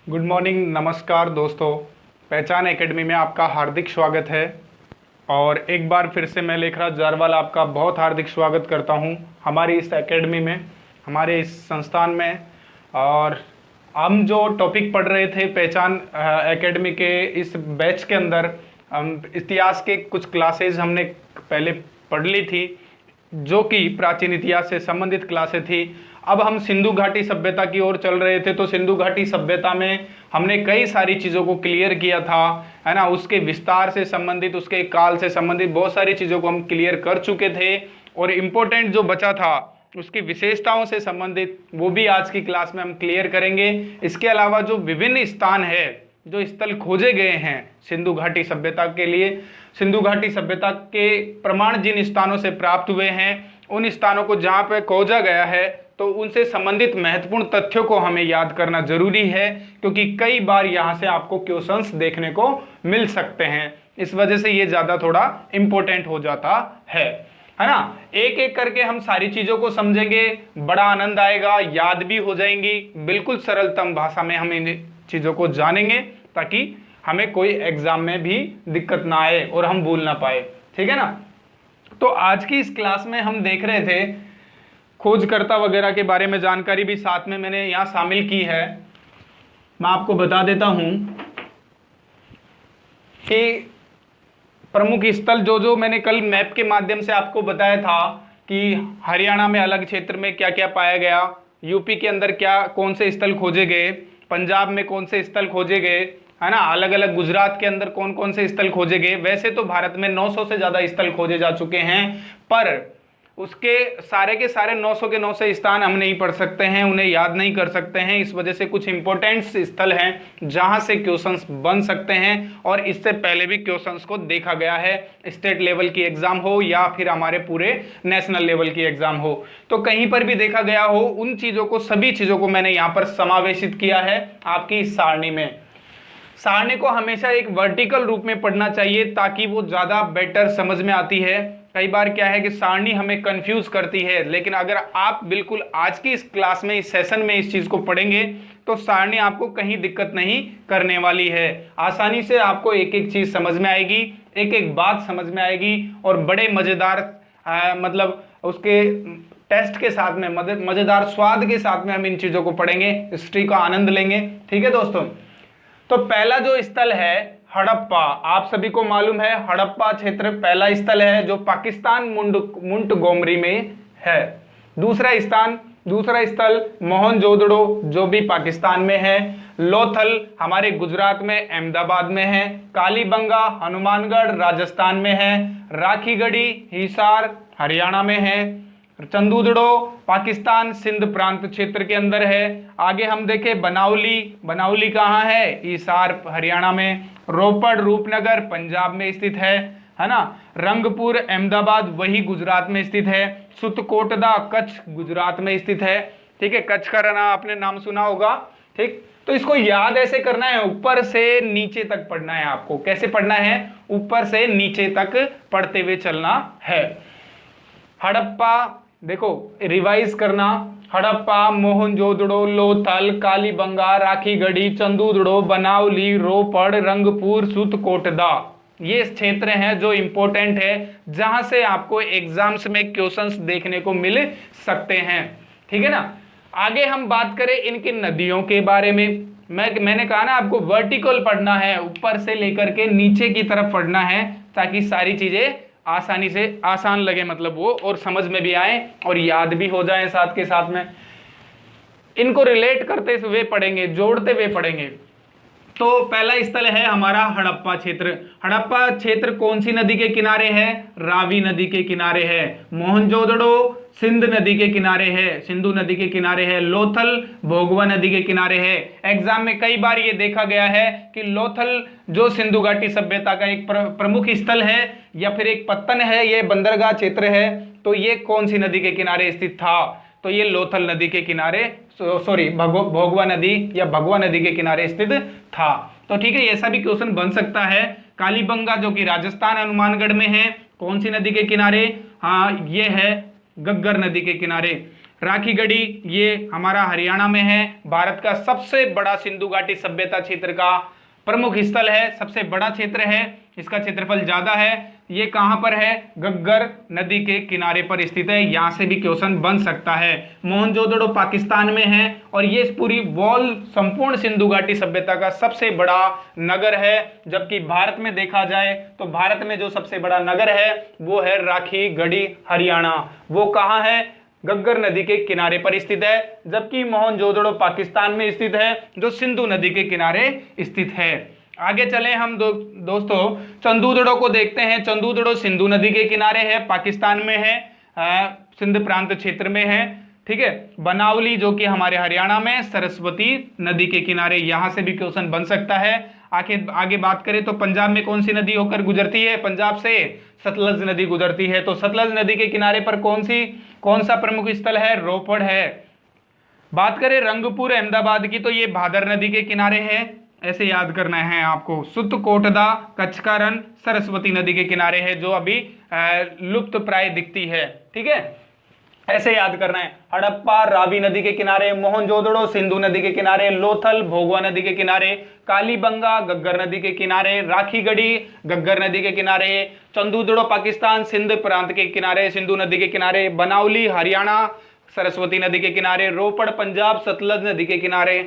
Good morning, नमस्कार दोस्तों। पहचान एकेडमी में आपका हार्दिक स्वागत है। और एक बार फिर से मैं लेखराज जारवाल आपका बहुत हार्दिक स्वागत करता हूं हमारी इस एकेडमी में, हमारे इस संस्थान में। और हम जो टॉपिक पढ़ रहे थे पहचान एकेडमी के इस बैच के अंदर, हम इतिहास के कुछ क्लासेज हमने पहले पढ़ ली थी, जो कि प्राचीन इतिहास से संबंधित क्लासें थी। अब हम सिंधु घाटी सभ्यता की ओर चल रहे थे, तो सिंधु घाटी सभ्यता में हमने कई सारी चीज़ों को क्लियर किया था, है ना। उसके विस्तार से संबंधित, उसके काल से संबंधित बहुत सारी चीज़ों को हम क्लियर कर चुके थे। और इम्पोर्टेंट जो बचा था उसकी विशेषताओं से संबंधित, वो भी आज की क्लास में हम क्लियर करेंगे। इसके अलावा जो विभिन्न स्थान है, जो स्थल खोजे गए हैं सिंधु घाटी सभ्यता के लिए, सिंधु घाटी सभ्यता के प्रमाण जिन स्थानों से प्राप्त हुए हैं, उन स्थानों को जहाँ पे खोजा गया है, तो उनसे संबंधित महत्वपूर्ण तथ्यों को हमें याद करना जरूरी है, क्योंकि कई बार यहाँ से आपको क्वेश्चंस देखने को मिल सकते हैं। इस वजह से ये ज़्यादा थोड़ा इम्पोर्टेंट हो जाता है ना। एक एक करके हम सारी चीज़ों को समझेंगे, बड़ा आनंद आएगा, याद भी हो जाएंगी। बिल्कुल सरलतम भाषा में हम इन चीज़ों को जानेंगे, ताकि हमें कोई एग्जाम में भी दिक्कत ना आए और हम भूल ना पाए, ठीक है ना। तो आज की इस क्लास में हम देख रहे थे खोजकर्ता वगैरह के बारे में, जानकारी भी साथ में मैंने यहाँ शामिल की है। मैं आपको बता देता हूँ कि प्रमुख स्थल जो मैंने कल मैप के माध्यम से आपको बताया था कि हरियाणा में अलग क्षेत्र में क्या क्या पाया गया, यूपी के अंदर क्या कौन से स्थल खोजे गए, पंजाब में कौन से स्थल खोजे गए, है ना, अलग अलग गुजरात के अंदर कौन कौन से स्थल खोजे गए। वैसे तो भारत में 900 से ज़्यादा स्थल खोजे जा चुके हैं, पर उसके सारे के सारे 900 के 900 स्थान हम नहीं पढ़ सकते हैं, उन्हें याद नहीं कर सकते हैं। इस वजह से कुछ इंपॉर्टेंट स्थल हैं जहां से क्वेश्चंस बन सकते हैं, और इससे पहले भी क्वेश्चंस को देखा गया है, स्टेट लेवल की एग्जाम हो या फिर हमारे पूरे नेशनल लेवल की एग्जाम हो, तो कहीं पर भी देखा गया हो। उन चीज़ों को, सभी चीज़ों को मैंने यहाँ पर समावेशित किया है आपकी इस सारणी में। सारणी को हमेशा एक वर्टिकल रूप में पढ़ना चाहिए, ताकि वो ज़्यादा बेटर समझ में आती है। कई बार क्या है कि सारणी हमें कंफ्यूज करती है, लेकिन अगर आप बिल्कुल आज की इस क्लास में, इस सेशन में इस चीज़ को पढ़ेंगे, तो सारणी आपको कहीं दिक्कत नहीं करने वाली है। आसानी से आपको एक एक चीज़ समझ में आएगी, एक एक बात समझ में आएगी, और बड़े मज़ेदार मतलब उसके टेस्ट के साथ में, मज़ेदार स्वाद के साथ में हम इन चीज़ों को पढ़ेंगे, हिस्ट्री का आनंद लेंगे, ठीक है दोस्तों। तो पहला जो स्थल है हड़प्पा, आप सभी को मालूम है हड़प्पा क्षेत्र पहला स्थल है, जो पाकिस्तान मोंटगोमरी में है। दूसरा स्थल मोहनजोदड़ो, जो भी पाकिस्तान में है। लोथल हमारे गुजरात में अहमदाबाद में है। कालीबंगा हनुमानगढ़ राजस्थान में है। राखीगढ़ी हिसार हरियाणा में है। चंदूदड़ो पाकिस्तान सिंध प्रांत क्षेत्र के अंदर है। आगे हम देखें बनाउली कहाँ है, हिसार हरियाणा में। रोपड़ रूपनगर पंजाब में स्थित है ना। रंगपुर अहमदाबाद वही गुजरात में स्थित है। सुतकोटदा कच्छ गुजरात में स्थित है, ठीक है। कच्छ का रना आपने नाम सुना होगा, ठीक। तो इसको याद ऐसे करना है, ऊपर से नीचे तक पढ़ना है आपको। कैसे पढ़ना है? ऊपर से नीचे तक पढ़ते हुए चलना है। हड़प्पा देखो, रिवाइज करना। हड़प्पा, मोहनजोदड़ो, लोथल, कालीबंगा, राखीगढ़ी, चंदूदड़ो, बनावली, रोपड़, रंगपुर, सुतकोटदा, ये क्षेत्र हैं जो इंपॉर्टेंट है, जहां से आपको एग्जाम्स में क्वेश्चंस देखने को मिल सकते हैं, ठीक है ना। आगे हम बात करें इनकी नदियों के बारे में। मैंने कहा ना, आपको वर्टिकल पढ़ना है, ऊपर से लेकर के नीचे की तरफ पढ़ना है, ताकि सारी चीजें आसानी से आसान लगे, मतलब वो, और समझ में भी आए और याद भी हो जाए साथ के साथ में। इनको रिलेट करते हुए पढ़ेंगे, जोड़ते हुए पढ़ेंगे। तो पहला स्थल है हमारा हड़प्पा क्षेत्र। हड़प्पा क्षेत्र कौन सी नदी के किनारे है? रावी नदी के किनारे है। मोहनजोदड़ो सिंध नदी के किनारे है, सिंधु नदी के किनारे है। लोथल भोगवा नदी के किनारे है। एग्जाम में कई बार ये देखा गया है कि लोथल जो सिंधु घाटी सभ्यता का एक प्रमुख स्थल है या फिर एक पत्तन है, ये बंदरगाह क्षेत्र है, तो ये कौन सी नदी के किनारे स्थित था? तो ये लोथल नदी के किनारे, सॉरी भोगवा नदी या भगवा नदी के किनारे स्थित था। तो ठीक है, ऐसा भी क्वेश्चन बन सकता है। कालीबंगा जो कि राजस्थान हनुमानगढ़ में है, कौन सी नदी के किनारे? हाँ, ये है गग्गर नदी के किनारे। राखी गढ़ी ये हमारा हरियाणा में है, भारत का सबसे बड़ा सिंधु घाटी सभ्यता क्षेत्र का प्रमुख स्थल है, सबसे बड़ा क्षेत्र है, इसका क्षेत्रफल ज्यादा है। ये कहां पर है? घग्गर नदी के किनारे पर स्थित है। यहां से भी क्वेश्चन बन सकता है। मोहनजोदड़ो पाकिस्तान में है और ये पूरी वॉल संपूर्ण सिंधु घाटी सभ्यता का सबसे बड़ा नगर है। जबकि भारत में देखा जाए तो भारत में जो सबसे बड़ा नगर है वो है राखी गढ़ी हरियाणा। वो कहां है? घग्गर नदी के किनारे पर स्थित है। जबकि मोहनजोदड़ो पाकिस्तान में स्थित है जो सिंधु नदी के किनारे स्थित है। आगे चले हम दोस्तों चंदूदड़ो को देखते हैं। चंदूदड़ो सिंधु नदी के किनारे है, पाकिस्तान में है, सिंध प्रांत क्षेत्र में है। ठीक है। बनावली जो कि हमारे हरियाणा में, सरस्वती नदी के किनारे, यहां से भी क्वेश्चन बन सकता है। आगे बात करें तो पंजाब में कौन सी नदी होकर गुजरती है? पंजाब से सतलज नदी गुजरती है। तो सतलज नदी के किनारे पर कौन सा प्रमुख स्थल है? रोपड़ है। बात करें रंगपुर अहमदाबाद की तो ये भादर नदी के किनारे है, ऐसे याद करना है आपको। सुतकोटदा कचकारन सरस्वती नदी के किनारे है जो अभी लुप्त प्राय दिखती है। ठीक है, ऐसे याद करना है। हड़प्पा रावी नदी के किनारे, मोहनजोदड़ो सिंधु नदी के किनारे, लोथल भोगवा नदी के किनारे, कालीबंगा घग्गर नदी के किनारे, राखी गढ़ी घग्गर नदी के किनारे, चंदूदड़ो पाकिस्तान सिंध प्रांत के किनारे, सिंधु नदी के किनारे, बनावली हरियाणा सरस्वती नदी के किनारे, रोपड़ पंजाब सतलज नदी के किनारे,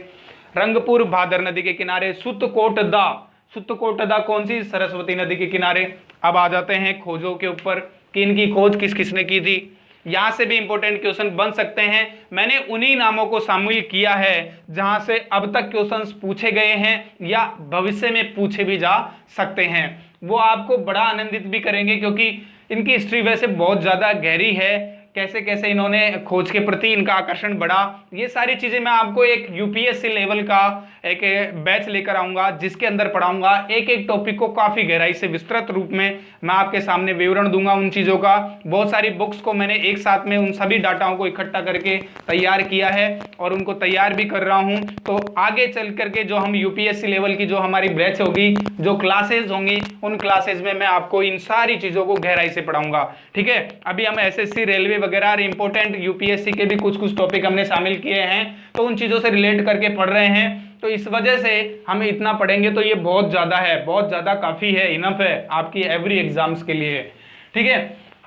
रंगपुर भादर नदी के किनारे, सुतकोटदा कौन सी? सरस्वती नदी के किनारे। अब आ जाते हैं खोजों के ऊपर कि इनकी खोज किस किसने की थी। यहां से भी इंपॉर्टेंट क्वेश्चन बन सकते हैं। मैंने उन्हीं नामों को शामिल किया है जहां से अब तक क्वेश्चंस पूछे गए हैं या भविष्य में पूछे भी जा सकते हैं। वो आपको बड़ा आनंदित भी करेंगे क्योंकि इनकी हिस्ट्री वैसे बहुत ज्यादा गहरी है। कैसे कैसे इन्होंने खोज के प्रति इनका आकर्षण बढ़ा, ये सारी चीजें मैं आपको एक यूपीएससी लेवल का एक बैच लेकर आऊंगा जिसके अंदर पढ़ाऊंगा। एक एक टॉपिक को काफी गहराई से विस्तृत रूप में मैं आपके सामने विवरण दूंगा उन चीजों का। बहुत सारी बुक्स को मैंने एक साथ में उन सभी डाटाओं को इकट्ठा करके तैयार किया है और उनको तैयार भी कर रहा हूं। तो आगे चल करके जो हम यूपीएससी लेवल की जो हमारी बैच होगी, जो क्लासेज होंगी, उन क्लासेज में मैं आपको इन सारी चीजों को गहराई से पढ़ाऊंगा। ठीक है, अभी हम एसएससी रेलवे वगैरह इंपॉर्टेंट यूपीएससी के भी कुछ टॉपिक हमने शामिल किए हैं, तो उन चीजों से रिलेट करके पढ़ रहे हैं। तो इस वजह से हम इतना पढ़ेंगे तो ये बहुत ज्यादा है, बहुत ज्यादा काफी है, इनफ है आपकी एवरी एग्जाम्स के लिए। ठीक है,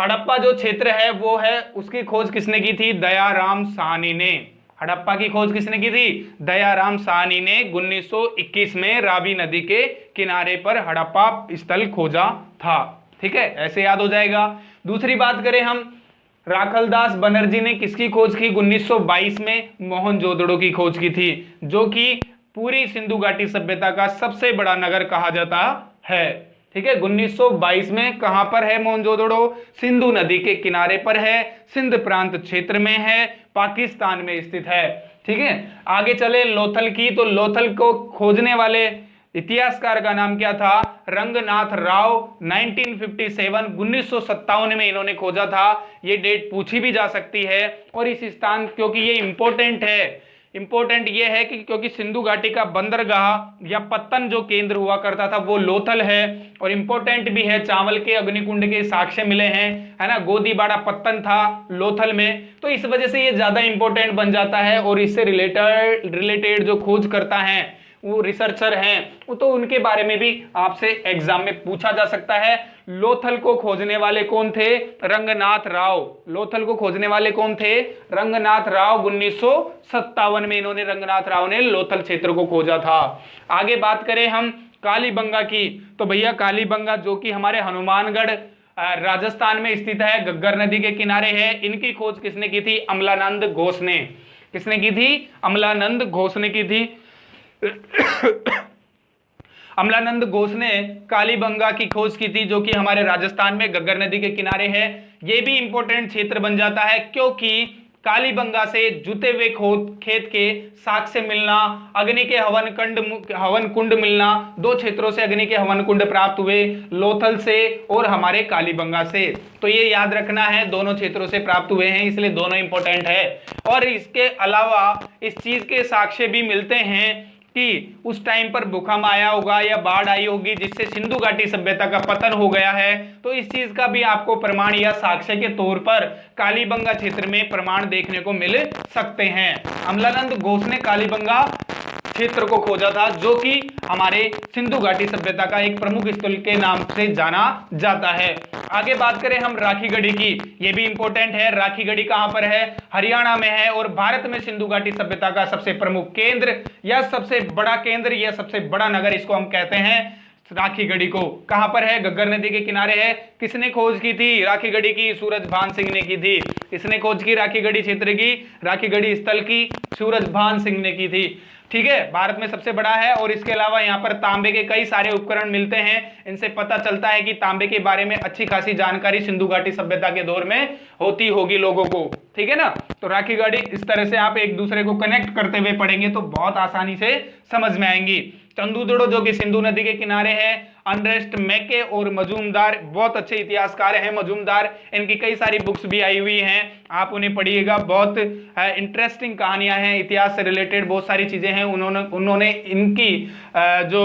हड़प्पा जो क्षेत्र है वो है, उसकी खोज किसने की थी? दयाराम साहनी ने। हड़प्पा की खोज किसने की थी? दयाराम साहनी ने 1921 में रावी नदी के किनारे पर हड़प्पा स्थल खोजा था। ठीक है, ऐसे याद हो जाएगा। दूसरी बात करें हम, राखलदास बनर्जी ने किसकी खोज की? 1922 में मोहनजोदड़ो की खोज की थी, जो कि पूरी सिंधु घाटी सभ्यता का सबसे बड़ा नगर कहा जाता है। ठीक है, 1922 में कहां पर है मोहनजोदड़ो? सिंधु नदी के किनारे पर है, सिंध प्रांत क्षेत्र में है, पाकिस्तान में स्थित है। ठीक है, आगे चले लोथल की, तो लोथल को खोजने वाले इतिहासकार का नाम क्या था? रंगनाथ राव। 1957 में इन्होंने खोजा था। ये डेट पूछी भी जा सकती है। और इस स्थान, क्योंकि ये इंपॉर्टेंट ये है कि क्योंकि सिंधु घाटी का बंदरगाह या पत्तन जो केंद्र हुआ करता था वो लोथल है, और इंपॉर्टेंट भी है। चावल के अग्निकुंड के साक्ष्य मिले हैं, है ना। गोदीबाड़ा पत्तन था लोथल में, तो इस वजह से ये ज्यादा इंपॉर्टेंट बन जाता है। और इससे रिलेटेड जो खोज करता है, वो रिसर्चर हैं, तो उनके बारे में भी आपसे एग्जाम में पूछा जा सकता है। लोथल को खोजने वाले कौन थे? रंगनाथ राव। लोथल को खोजने वाले कौन थे? रंगनाथ राव। 1957 में इन्होंने, रंगनाथ राव ने लोथल क्षेत्र को खोजा था। आगे बात करें हम कालीबंगा की, तो भैया कालीबंगा जो कि हमारे हनुमानगढ़ राजस्थान में स्थित है, घग्गर नदी के किनारे है। इनकी खोज किसने की थी? अमलानंद घोष ने। किसने की थी? अमलानंद घोष ने की थी। अमलानंद घोष ने कालीबंगा की खोज की थी, जो कि हमारे राजस्थान में घग्गर नदी के किनारे है। यह भी इंपॉर्टेंट क्षेत्र बन जाता है क्योंकि कालीबंगा से जुते हुए खेत के साक्ष्य मिलना, अग्नि के हवन कुंड मिलना, दो क्षेत्रों से अग्नि के हवन कुंड प्राप्त हुए, लोथल से और हमारे कालीबंगा से। तो ये याद रखना है, दोनों क्षेत्रों से प्राप्त हुए हैं, इसलिए दोनों इंपॉर्टेंट है। और इसके अलावा इस चीज के साक्ष्य भी मिलते हैं कि उस टाइम पर भूकंप आया होगा या बाढ़ आई होगी जिससे सिंधु घाटी सभ्यता का पतन हो गया है, तो इस चीज का भी आपको प्रमाण या साक्ष्य के तौर पर कालीबंगा क्षेत्र में प्रमाण देखने को मिल सकते हैं। अमलानंद घोष ने कालीबंगा क्षेत्र को खोजा था, जो कि हमारे सिंधु घाटी सभ्यता का एक प्रमुख स्थल के नाम से जाना जाता है। आगे बात करें हम राखीगढ़ी की, ये भी इंपॉर्टेंट है। राखीगढ़ी कहां पर है? हरियाणा में है और भारत में सिंधु घाटी सभ्यता का सबसे प्रमुख केंद्र या सबसे बड़ा केंद्र या सबसे बड़ा नगर इसको हम कहते हैं राखीगढ़ी को। कहां पर है? घग्गर नदी के किनारे है। किसने खोज की थी राखीगढ़ी की? सूरजभान सिंह ने की थी। किसने खोज की राखीगढ़ी क्षेत्र की, राखीगढ़ी स्थल की? सूरजभान सिंह ने की थी। ठीक है, भारत में सबसे बड़ा है और इसके अलावा यहाँ पर तांबे के कई सारे उपकरण मिलते हैं। इनसे पता चलता है कि तांबे के बारे में अच्छी खासी जानकारी सिंधु घाटी सभ्यता के दौर में होती होगी लोगों को। ठीक है ना, तो राखीगढ़ी इस तरह से आप एक दूसरे को कनेक्ट करते हुए पढ़ेंगे तो बहुत आसानी से समझ में आएंगी। चंदूदड़ो जो कि सिंधु नदी के किनारे है। अनरेस्ट मैके और मजूमदार बहुत अच्छे इतिहासकार हैं मजूमदार, इनकी कई सारी बुक्स भी आई हुई हैं, आप उन्हें पढ़िएगा। बहुत इंटरेस्टिंग कहानियां हैं, इतिहास से रिलेटेड बहुत सारी चीजें हैं। उन्होंने इनकी जो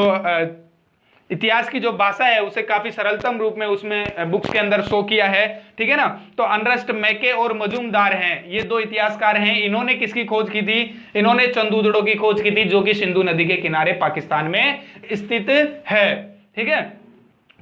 इतिहास की जो भाषा है उसे काफी सरलतम रूप में उसमें बुक्स के अंदर शो किया है। ठीक है ना, तो अनरेस्ट मैके और मजूमदार हैं, ये दो इतिहासकार हैं। इन्होंने किसकी खोज की थी? इन्होंने चंदूदड़ो की खोज की थी, जो कि सिंधु नदी के किनारे पाकिस्तान में स्थित है। ठीक है,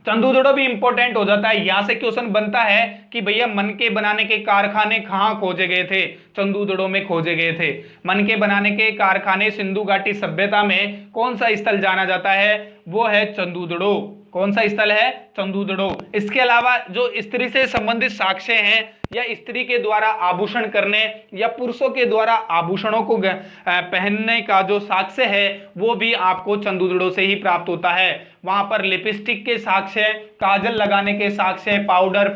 चंदूदड़ो भी इंपॉर्टेंट हो जाता है। यहां से क्वेश्चन बनता है कि भैया मनके बनाने के कारखाने कहां खोजे गए थे? चंदूदड़ो में खोजे गए थे। मनके बनाने के कारखाने सिंधु घाटी सभ्यता में कौन सा स्थल जाना जाता है? वो है चंदूदड़ो। कौन सा स्थल है? चंदूदड़ो। इसके अलावा जो स्त्री से संबंधित साक्ष्य हैं या स्त्री के द्वारा आभूषण करने या पुरुषों के द्वारा आभूषणों को पहनने का जो साक्ष्य है वो भी आपको चंदूदड़ो से ही प्राप्त होता है। वहां पर लिपस्टिक के साक्ष्य, काजल लगाने के साक्ष्य, पाउडर,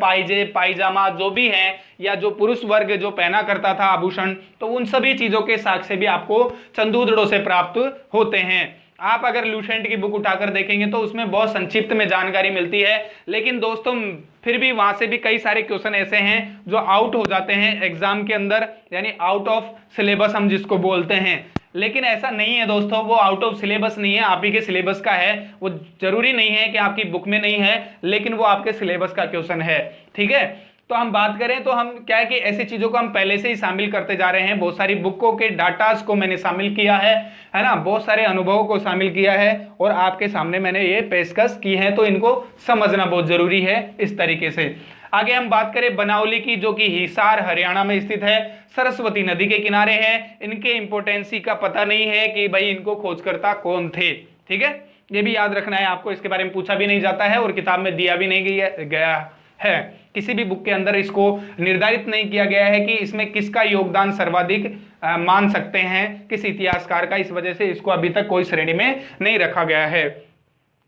पायजामा जो भी है या जो पुरुष वर्ग जो पहना करता था आभूषण, तो उन सभी चीजों के साक्ष्य भी आपको चंदूदड़ो से प्राप्त होते हैं। आप अगर लूसेंट की बुक उठाकर देखेंगे तो उसमें बहुत संक्षिप्त में जानकारी मिलती है, लेकिन दोस्तों फिर भी वहां से भी कई सारे क्वेश्चन ऐसे हैं जो आउट हो जाते हैं एग्जाम के अंदर, यानी आउट ऑफ सिलेबस हम जिसको बोलते हैं। लेकिन ऐसा नहीं है दोस्तों, वो आउट ऑफ सिलेबस नहीं है, आप ही के सिलेबस का है। वो जरूरी नहीं है कि आपकी बुक में नहीं है, लेकिन वो आपके सिलेबस का क्वेश्चन है। ठीक है, तो हम बात करें तो हम क्या है कि ऐसी चीजों को हम पहले से ही शामिल करते जा रहे हैं। बहुत सारी बुकों के डाटास को मैंने शामिल किया है ना, बहुत सारे अनुभवों को शामिल किया है और आपके सामने मैंने ये पेशकश की है, तो इनको समझना बहुत जरूरी है इस तरीके से। आगे हम बात करें बनावली की, जो कि हिसार हरियाणा में स्थित है, सरस्वती नदी के किनारे है। इनके इंपोर्टेंसी का पता नहीं है कि भाई इनको खोजकर्ता कौन थे। ठीक है, ये भी याद रखना है आपको, इसके बारे में पूछा भी नहीं जाता है और किताब में दिया भी नहीं गया है। किसी भी बुक के अंदर इसको निर्धारित नहीं किया गया है कि इसमें किसका योगदान सर्वाधिक मान सकते हैं, किस इतिहासकार का, इस वजह से इसको अभी तक कोई श्रेणी में नहीं रखा गया है।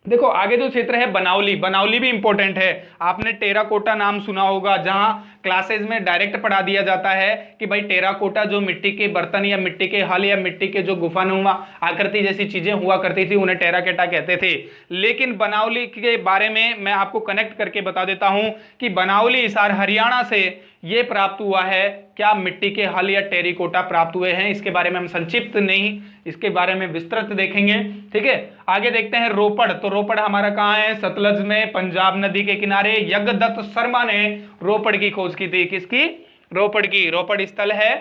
देखो आगे जो क्षेत्र है बनावली, बनावली भी इंपॉर्टेंट है। आपने टेराकोटा नाम सुना होगा, जहां क्लासेज में डायरेक्ट पढ़ा दिया जाता है कि भाई टेराकोटा जो मिट्टी के बर्तन या मिट्टी के हल या मिट्टी के जो गुफानुमा आकृति जैसी चीजें हुआ करती थी उन्हें टेराकोटा कहते थे। लेकिन बनावली के बारे में मैं आपको कनेक्ट करके बता देता हूं कि बनावली हिसार हरियाणा से ये प्राप्त हुआ है। क्या मिट्टी के हल या टेरिकोटा प्राप्त हुए हैं, इसके बारे में हम संक्षिप्त नहीं, इसके बारे में विस्तृत देखेंगे। ठीक है, आगे देखते हैं रोपड़। तो रोपड़ हमारा कहाँ है? सतलज में, पंजाब नदी के किनारे। यज्ञदत्त शर्मा ने रोपड़ की खोज की थी। किसकी? रोपड़ की। रोपड़ स्थल है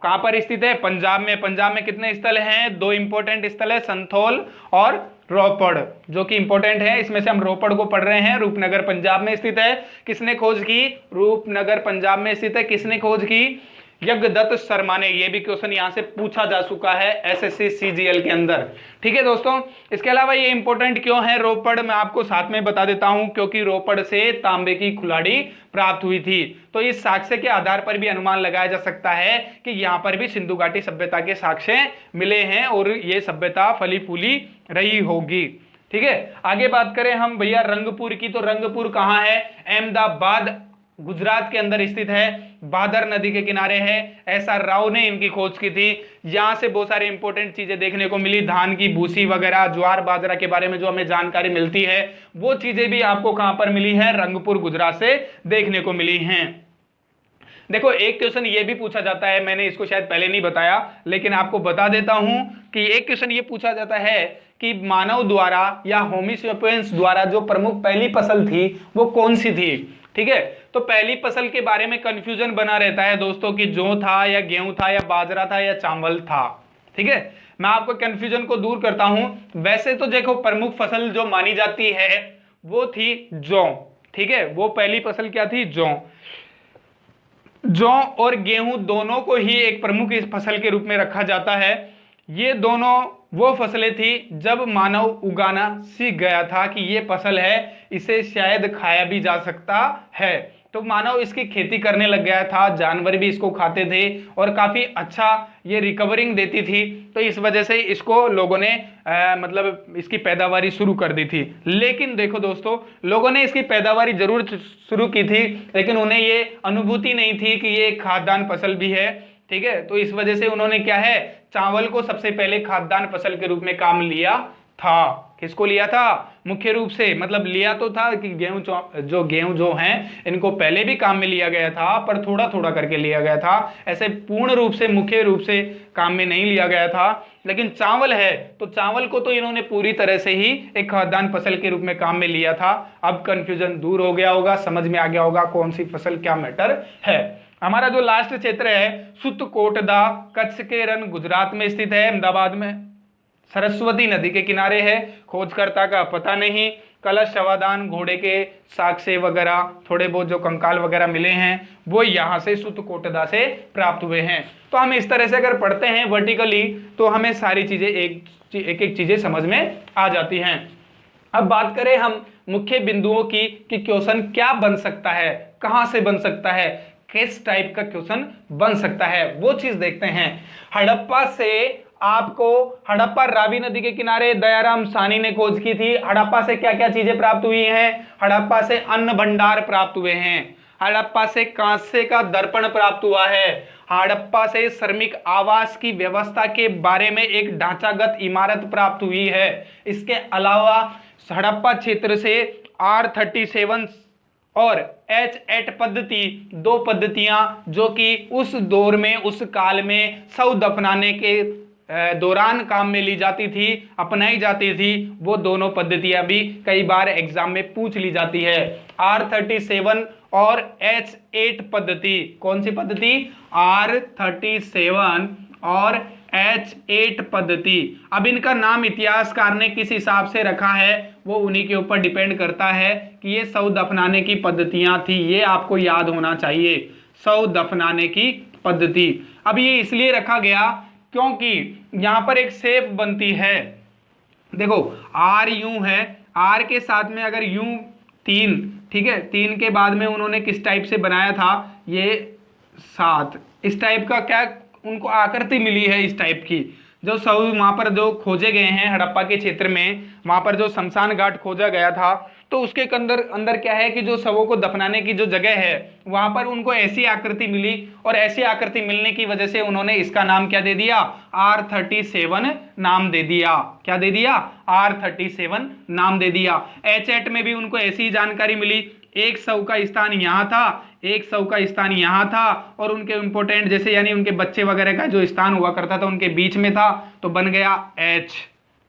कहां पर स्थित है? पंजाब में। पंजाब में कितने स्थल हैं? दो इंपॉर्टेंट स्थल है, संथोल और रोपड़, जो कि इंपॉर्टेंट है। इसमें से हम रोपड़ को पढ़ रहे हैं। रूपनगर पंजाब में स्थित है। किसने खोज की? रूपनगर पंजाब में स्थित है। किसने खोज की? यज्ञदत्त शर्मा ने। यह भी क्वेश्चन यहां से पूछा जा चुका है एसएससी सीजीएल के अंदर। ठीक है दोस्तों, इसके अलावा ये इंपॉर्टेंट क्यों है रोपड़, मैं आपको साथ में बता देता हूं, क्योंकि रोपड़ से तांबे की कुल्हाड़ी प्राप्त हुई थी। तो इस साक्ष्य के आधार पर भी अनुमान लगाया जा सकता है कि यहां पर भी सिंधु घाटी सभ्यता के साक्ष्य मिले हैं और ये सभ्यता फली फूली रही होगी। ठीक है, आगे बात करें हम भैया रंगपुर की। तो रंगपुर कहां है? अहमदाबाद गुजरात के अंदर स्थित है, भादर नदी के किनारे है। एसआर राव ने इनकी खोज की थी। यहां से बहुत सारी इंपॉर्टेंट चीजें देखने को मिली, धान की भूसी वगैरह, ज्वार बाजरा के बारे में जो हमें जानकारी मिलती है वो चीजें भी आपको कहां पर मिली है? रंगपुर गुजरात से देखने को मिली हैं। देखो एक क्वेश्चन ये भी पूछा जाता है, मैंने इसको शायद पहले नहीं बताया लेकिन आपको बता देता हूं कि एक क्वेश्चन ये पूछा जाता है कि मानव द्वारा या होमो सेपियंस द्वारा जो प्रमुख पहली फसल थी वो कौन सी थी। ठीक है, तो पहली फसल के बारे में कंफ्यूजन बना रहता है दोस्तों कि जौ था या गेहूं था या बाजरा था या चावल था। ठीक है, मैं आपको कंफ्यूजन को दूर करता हूं। वैसे तो देखो प्रमुख फसल जो मानी जाती है वो थी जौ। ठीक है, वो पहली फसल क्या थी, जौ। जौ और गेहूं दोनों को ही एक प्रमुख इस फसल के रूप में रखा जाता है। ये दोनों वो फसलें थी जब मानव उगाना सीख गया था कि ये फसल है, इसे शायद खाया भी जा सकता है, तो मानव इसकी खेती करने लग गया था। जानवर भी इसको खाते थे और काफी अच्छा ये रिकवरिंग देती थी, तो इस वजह से इसको लोगों ने मतलब इसकी पैदावारी शुरू कर दी थी। लेकिन देखो दोस्तों, लोगों ने इसकी पैदावारी जरूर शुरू की थी लेकिन उन्हें ये अनुभूति नहीं थी कि ये खाद्यान्न फसल भी है। ठीक है, तो इस वजह से उन्होंने क्या है, चावल को सबसे पहले खाद्यान्न फसल के रूप में काम लिया था। किसको लिया था, मुख्य रूप से, मतलब लिया तो था कि गेहूं जो हैं इनको पहले भी काम में लिया गया था पर थोड़ा थोड़ा करके लिया गया था, ऐसे पूर्ण रूप से मुख्य रूप से काम में नहीं लिया गया था। लेकिन चावल है तो चावल को तो इन्होंने पूरी तरह से ही एक खाद्यान्न फसल के रूप में काम में लिया था। अब कंफ्यूजन दूर हो गया होगा, समझ में आ गया होगा कौन सी फसल क्या मैटर है। हमारा जो लास्ट क्षेत्र है सुतकोटदा, कच्छ के रन गुजरात में स्थित है, अहमदाबाद में, सरस्वती नदी के किनारे है। खोजकर्ता का पता नहीं। कलश शवादान, घोड़े के साक्ष्य वगैरह, थोड़े बहुत जो कंकाल वगैरह मिले हैं वो यहाँ से सुतकोटदा से प्राप्त हुए हैं। तो हम इस तरह से अगर पढ़ते हैं वर्टिकली तो हमें सारी चीजें एक चीजें समझ में आ जाती हैं। अब बात करें हम मुख्य बिंदुओं की कि क्वेश्चन क्या बन सकता है, कहां से बन सकता है, किस टाइप का क्वेश्चन बन सकता है, वो चीज देखते हैं। हड़प्पा से आपको, हड़प्पा रावी नदी के किनारे दयाराम सानी ने खोज की थी। हड़प्पा से क्या क्या चीजें प्राप्त हुई हैं, हड़प्पा से अन्न भंडार प्राप्त हुए हैं, हड़प्पा से कांसे का दर्पण प्राप्त हुआ है, हड़प्पा से श्रमिक आवास की व्यवस्था के बारे में एक ढांचागत इमारत प्राप्त हुई है। इसके अलावा हड़प्पा क्षेत्र से R37 और H8 पद्धति, दो पद्धतियां जो कि उस दौर में, उस काल में शव दफनाने के दौरान काम में ली जाती थी, अपनाई जाती थी, वो दोनों पद्धतियां भी कई बार एग्जाम में पूछ ली जाती है। R37 और H8 पद्धति, कौन सी पद्धति, R37 और H8 पद्धति। अब इनका नाम इतिहासकार ने किस हिसाब से रखा है वो उन्हीं के ऊपर डिपेंड करता है कि ये शव दफनाने की पद्धतियां थी, ये आपको याद होना चाहिए, शव दफनाने की पद्धति। अब ये इसलिए रखा गया क्योंकि यहां पर एक शेप बनती है, देखो R यूं है, R के साथ में अगर यूं 3, ठीक है, 3 के बाद में उन्होंने किस टाइप से बनाया था, ये 7, इस टाइप का क्या उनको आकृति मिली है, इस टाइप की। जो शव वहां पर जो खोजे गए हैं हड़प्पा के क्षेत्र में, वहां पर जो शमशान घाट खोजा गया था तो उसके अंदर क्या है कि जो शवों को दफनाने की जो जगह है वहां पर उनको ऐसी आकृति मिली और ऐसी आकृति मिलने की वजह से उन्होंने इसका नाम क्या दे दिया, R37 नाम दे दिया। क्या दे दिया, R37 नाम दे दिया। H8 में भी उनको ऐसी ही जानकारी मिली, एक शव का स्थान यहाँ था, एक शव का स्थान यहाँ था और उनके इंपोर्टेंट जैसे यानी उनके बच्चे वगैरह का जो स्थान हुआ करता था उनके बीच में था तो बन गया H,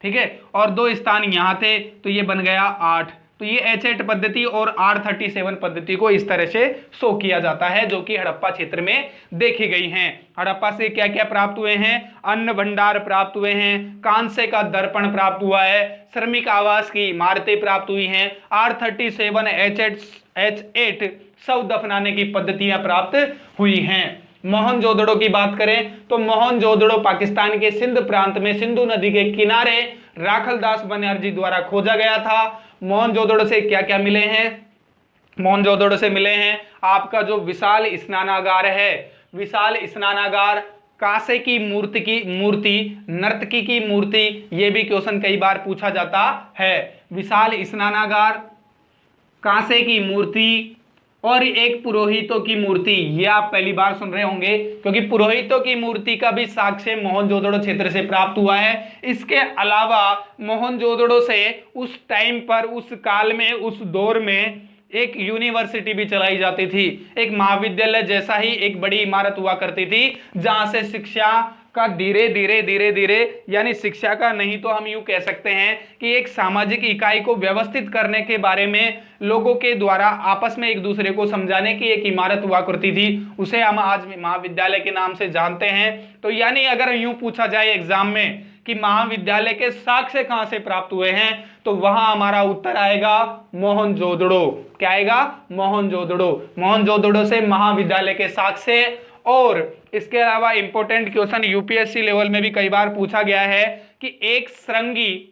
ठीक है, और 2 स्थान यहाँ थे तो ये बन गया 8। तो ये H8 पद्धति और R37 पद्धति को इस तरह से शो किया जाता है जो कि हड़प्पा क्षेत्र में देखी गई हैं। हड़प्पा से क्या क्या प्राप्त हुए हैं, अन्न भंडार प्राप्त हुए हैं, कांसे का दर्पण प्राप्त हुआ है, श्रमिक आवास की इमारतें प्राप्त हुई हैं, R37 H8 शव दफनाने की पद्धतियां प्राप्त हुई हैं। मोहनजोदड़ो की बात करें तो मोहनजोदड़ो पाकिस्तान के सिंध प्रांत में सिंधु नदी के किनारे राखलदास बनर्जी द्वारा खोजा गया था। मोहनजोदड़ो से क्या क्या मिले हैं, मोहनजोदड़ो से मिले हैं आपका जो विशाल स्नानागार है, विशाल स्नानागार, कांसे की मूर्ति, नर्तकी की मूर्ति, ये भी क्वेश्चन कई बार पूछा जाता है। विशाल स्नानागार, कांसे की मूर्ति और एक पुरोहितों की मूर्ति, ये आप पहली बार सुन रहे होंगे क्योंकि पुरोहितों की मूर्ति का भी साक्ष्य मोहनजोदड़ो क्षेत्र से प्राप्त हुआ है। इसके अलावा मोहनजोदड़ो से उस टाइम पर, उस काल में, उस दौर में एक यूनिवर्सिटी भी चलाई जाती थी, एक महाविद्यालय जैसा ही एक बड़ी इमारत हुआ करती थी, जहां से शिक्षा का धीरे धीरे धीरे धीरे, यानी शिक्षा का नहीं तो हम यूं कह सकते हैं कि एक सामाजिक इकाई को व्यवस्थित करने के बारे में लोगों के द्वारा आपस में एक दूसरे को समझाने की एक इमारत हुआ करती थी, उसे हम आज महाविद्यालय के नाम से जानते हैं। तो यानी अगर यूं पूछा जाए एग्जाम में कि महाविद्यालय के साक्ष्य कहां से प्राप्त हुए हैं, तो वहां हमारा उत्तर आएगा मोहनजोदड़ो। क्या आएगा? मोहनजोदड़ो। मोहनजोदड़ो से महाविद्यालय के साक्ष्य। और इसके अलावा इंपॉर्टेंट क्वेश्चन यूपीएससी लेवल में भी कई बार पूछा गया है कि एक श्रृंगी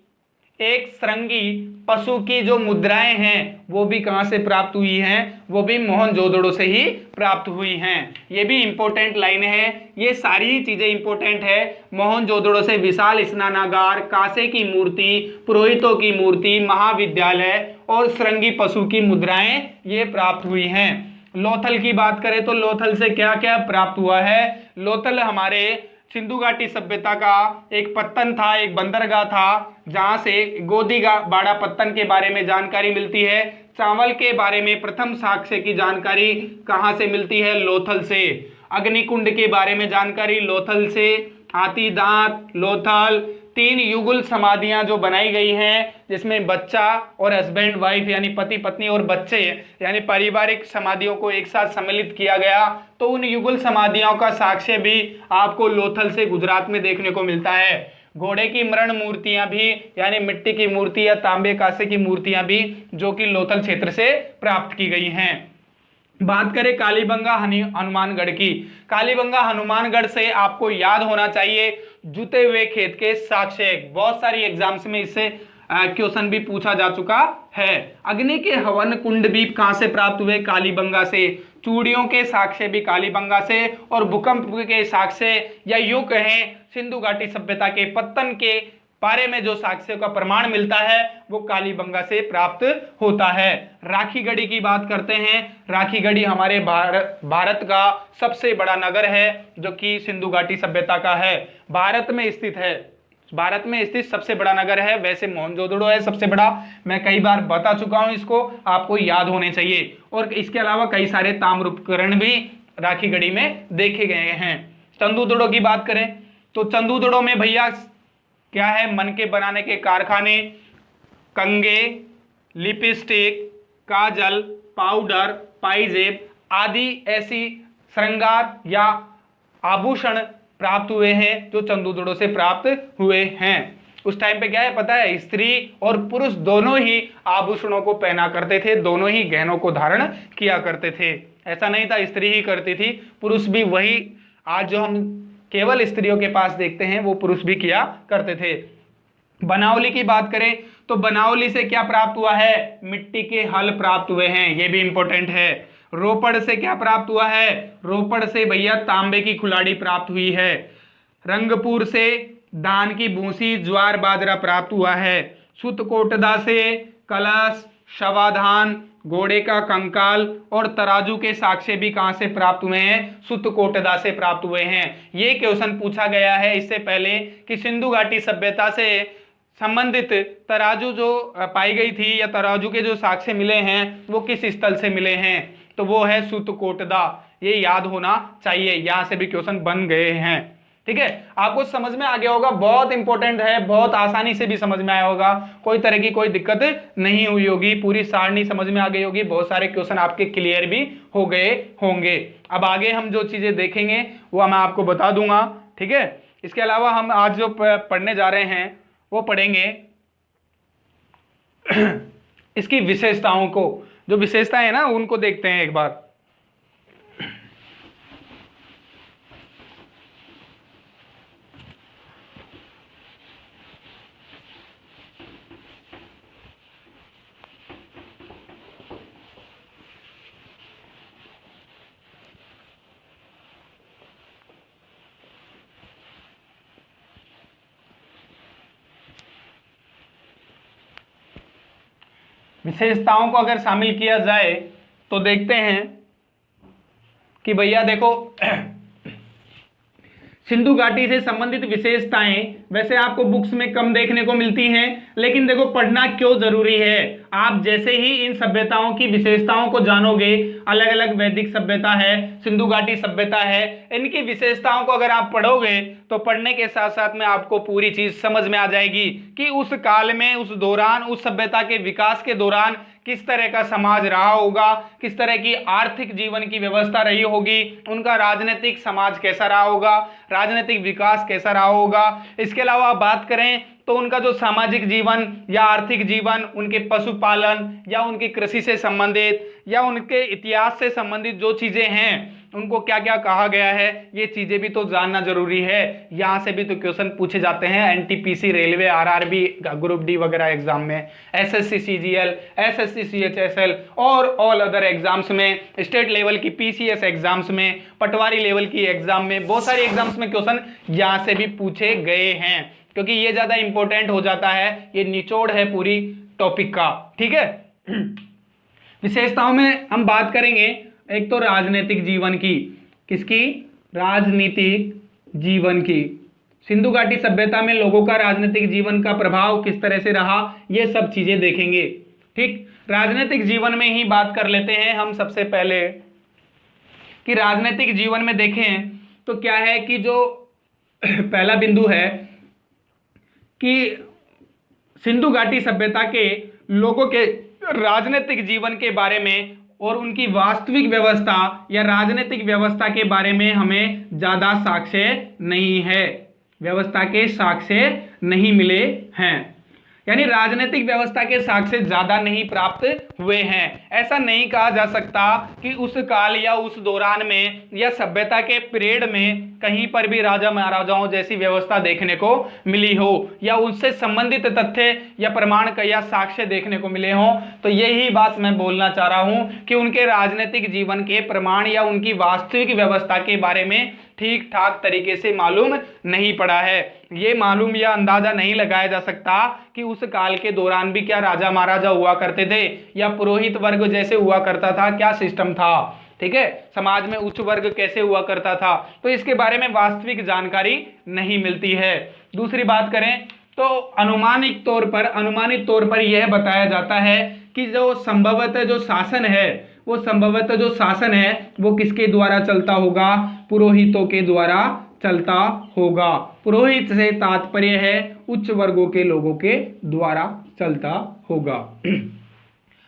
पशु की जो मुद्राएं हैं वो भी कहां से प्राप्त हुई हैं? वो भी मोहनजोदड़ो से ही प्राप्त हुई हैं। ये भी इंपॉर्टेंट लाइन है, ये सारी चीजें इंपॉर्टेंट है। मोहनजोदड़ो से विशाल स्नानागार, कांसे की मूर्ति, पुरोहितों की मूर्ति, महाविद्यालय और श्रृंगी पशु की मुद्राएं ये प्राप्त हुई हैं। लोथल की बात करें तो लोथल से क्या क्या प्राप्त हुआ है? लोथल हमारे सिंधु घाटी सभ्यता का एक पत्तन था, एक बंदरगाह था, जहां से गोदीबाड़ा पत्तन के बारे में जानकारी मिलती है। चावल के बारे में प्रथम साक्ष्य की जानकारी कहां से मिलती है? लोथल से। अग्निकुंड के बारे में जानकारी लोथल से। हाथी दांत, लोथल, 3 युगल समाधियां जो बनाई गई हैं, जिसमें बच्चा और हस्बैंड वाइफ यानी पति पत्नी और बच्चे यानी पारिवारिक समाधियों को एक साथ सम्मिलित किया गया, तो उन युगल समाधियों का साक्ष्य भी आपको लोथल से गुजरात में देखने को मिलता है। घोड़े की मरण मूर्तियां भी यानी मिट्टी की मूर्ति या तांबे कांसे की मूर्तियां भी जो कि लोथल क्षेत्र से प्राप्त की गई हैं। बात करें कालीबंगा हनुमानगढ़ की। कालीबंगा हनुमानगढ़ से आपको याद होना चाहिए जुते हुए खेत के साक्ष्य। बहुत सारी एग्जाम्स में इससे क्वेश्चन भी पूछा जा चुका है। अग्नि के हवन कुंड भी कहां से प्राप्त हुए? कालीबंगा से। चूड़ियों के साक्ष्य भी कालीबंगा से। और भूकंप के साक्ष्य या यूं कहें सिंधु घाटी सभ्यता के पत्तन के बारे में जो साक्ष्य का प्रमाण मिलता है वो कालीबंगा से प्राप्त होता है। राखीगढ़ी की बात करते हैं। राखीगढ़ी हमारे भारत का सबसे बड़ा नगर है जो कि सिंधु घाटी सभ्यता का है, भारत में स्थित है। भारत में स्थित सबसे बड़ा नगर है। वैसे मोहनजोदड़ो है सबसे बड़ा, मैं कई बार बता चुका हूं, इसको आपको याद होने चाहिए। और इसके अलावा कई सारे ताम्र उपकरण भी राखीगढ़ी में देखे गए हैं। चंदूदड़ो की बात करें तो चंदूदड़ो में भैया क्या है? मन के बनाने के कारखाने, कंगे, लिपस्टिक, काजल, पाउडर, पाइजेब आदि ऐसी श्रृंगार या आभूषण प्राप्त हुए हैं जो चंदूदड़ो से प्राप्त हुए हैं। उस टाइम पे क्या है पता है? स्त्री और पुरुष दोनों ही आभूषणों को पहना करते थे, दोनों ही गहनों को धारण किया करते थे। ऐसा नहीं था स्त्री ही करती थी, पुरुष भी वही आज जो हम केवल स्त्रियों के पास देखते हैं वो पुरुष भी किया करते थे। बनावली की बात करें तो बनावली से क्या प्राप्त हुआ है? मिट्टी के हल प्राप्त हुए हैं, ये भी इंपॉर्टेंट है। रोपड़ से क्या प्राप्त हुआ है? रोपड़ से भैया तांबे की कुल्हाड़ी प्राप्त हुई है। रंगपुर से धान की भूसी, ज्वार, बाजरा प्राप्त हुआ है। सुतकोटदा से कलश, शवाधान, घोड़े का कंकाल और तराजू के साक्ष्य भी कहां से प्राप्त हुए हैं? सुतकोटदा से प्राप्त हुए हैं। ये क्वेश्चन पूछा गया है इससे पहले कि सिंधु घाटी सभ्यता से संबंधित तराजू जो पाई गई थी या तराजू के जो साक्ष्य मिले हैं वो किस स्थल से मिले हैं? तो वो है सुतकोटदा। ये याद होना चाहिए, यहां से भी क्वेश्चन बन गए हैं। ठीक है, आपको समझ में आ गया होगा, बहुत इंपॉर्टेंट है, बहुत आसानी से भी समझ में आया होगा, कोई तरह की कोई दिक्कत नहीं हुई होगी, पूरी सारणी समझ में आ गई होगी, बहुत सारे क्वेश्चन आपके क्लियर भी हो गए होंगे। अब आगे हम जो चीजें देखेंगे वो मैं आपको बता दूंगा। ठीक है, इसके अलावा हम आज जो पढ़ने जा रहे हैं वो पढ़ेंगे इसकी विशेषताओं को। जो विशेषताएं है ना उनको देखते हैं एक बार। विशेषताओं को अगर शामिल किया जाए तो देखते हैं कि भैया देखो सिंधु घाटी से संबंधित विशेषताएं वैसे आपको बुक्स में कम देखने को मिलती हैं, लेकिन देखो पढ़ना क्यों जरूरी है। आप जैसे ही इन सभ्यताओं की विशेषताओं को जानोगे, अलग अलग वैदिक सभ्यता है, सिंधु घाटी सभ्यता है, इनकी विशेषताओं को अगर आप पढ़ोगे तो पढ़ने के साथ साथ में आपको पूरी चीज समझ में आ जाएगी कि उस काल में, उस दौरान, उस सभ्यता के विकास के दौरान किस तरह का समाज रहा होगा, किस तरह की आर्थिक जीवन की व्यवस्था रही होगी, उनका राजनीतिक समाज कैसा रहा होगा, राजनीतिक विकास कैसा रहा होगा। इसके अलावा बात करें तो उनका जो सामाजिक जीवन या आर्थिक जीवन, उनके पशुपालन या उनकी कृषि से संबंधित या उनके इतिहास से संबंधित जो चीजें हैं, उनको क्या क्या कहा गया है, ये चीजें भी तो जानना जरूरी है। यहां से भी तो क्वेश्चन पूछे जाते हैं NTPC, railway, RRB, group D वगैरह एग्जाम में, एसएससी सीजीएल, एसएससी सीएचएसएल और ऑल अदर एग्जाम्स में, स्टेट लेवल की पीसीएस एग्जाम्स में, पटवारी लेवल की एग्जाम में, बहुत सारी एग्जाम्स में क्वेश्चन यहां से भी पूछे गए हैं, क्योंकि ये ज्यादा इंपॉर्टेंट हो जाता है, ये निचोड़ है पूरी टॉपिक का। ठीक है, विशेषताओं में हम बात करेंगे एक तो राजनीतिक जीवन की, किसकी, राजनीतिक जीवन की। सिंधु घाटी सभ्यता में लोगों का राजनीतिक जीवन का प्रभाव किस तरह से रहा, ये सब चीजें देखेंगे। ठीक, राजनीतिक जीवन में ही बात कर लेते हैं हम सबसे पहले कि राजनीतिक जीवन में देखें तो क्या है कि जो पहला बिंदु है कि सिंधु घाटी सभ्यता के लोगों के राजनीतिक जीवन के बारे में और उनकी वास्तविक व्यवस्था या राजनीतिक व्यवस्था के बारे में हमें ज्यादा साक्ष्य नहीं है, व्यवस्था के साक्ष्य नहीं मिले हैं, यानी राजनीतिक व्यवस्था के साक्ष्य ज्यादा नहीं प्राप्त हुए हैं। ऐसा नहीं कहा जा सकता कि उस काल या उस दौरान में या सभ्यता के पीरियड में कहीं पर भी राजा महाराजाओं जैसी व्यवस्था देखने को मिली हो या उससे संबंधित तथ्य या प्रमाण या साक्ष्य देखने को मिले हों। तो यही बात मैं बोलना चाह रहा हूं कि उनके राजनीतिक जीवन के प्रमाण या उनकी वास्तविक व्यवस्था के बारे में ठीक ठाक तरीके से मालूम नहीं पड़ा है। ये मालूम या अंदाजा नहीं लगाया जा सकता कि उस काल के दौरान भी क्या राजा महाराजा हुआ करते थे या पुरोहित वर्ग जैसे हुआ करता था, क्या सिस्टम था। ठीक है, समाज में उच्च वर्ग कैसे हुआ करता था, तो इसके बारे में वास्तविक जानकारी नहीं मिलती है। दूसरी बात करें तो अनुमानित तौर पर यह बताया जाता है कि जो संभवतः जो शासन है वो किसके द्वारा चलता होगा, पुरोहितों के द्वारा चलता होगा। पुरोहित से तात्पर्य है उच्च वर्गों के लोगों के द्वारा चलता होगा।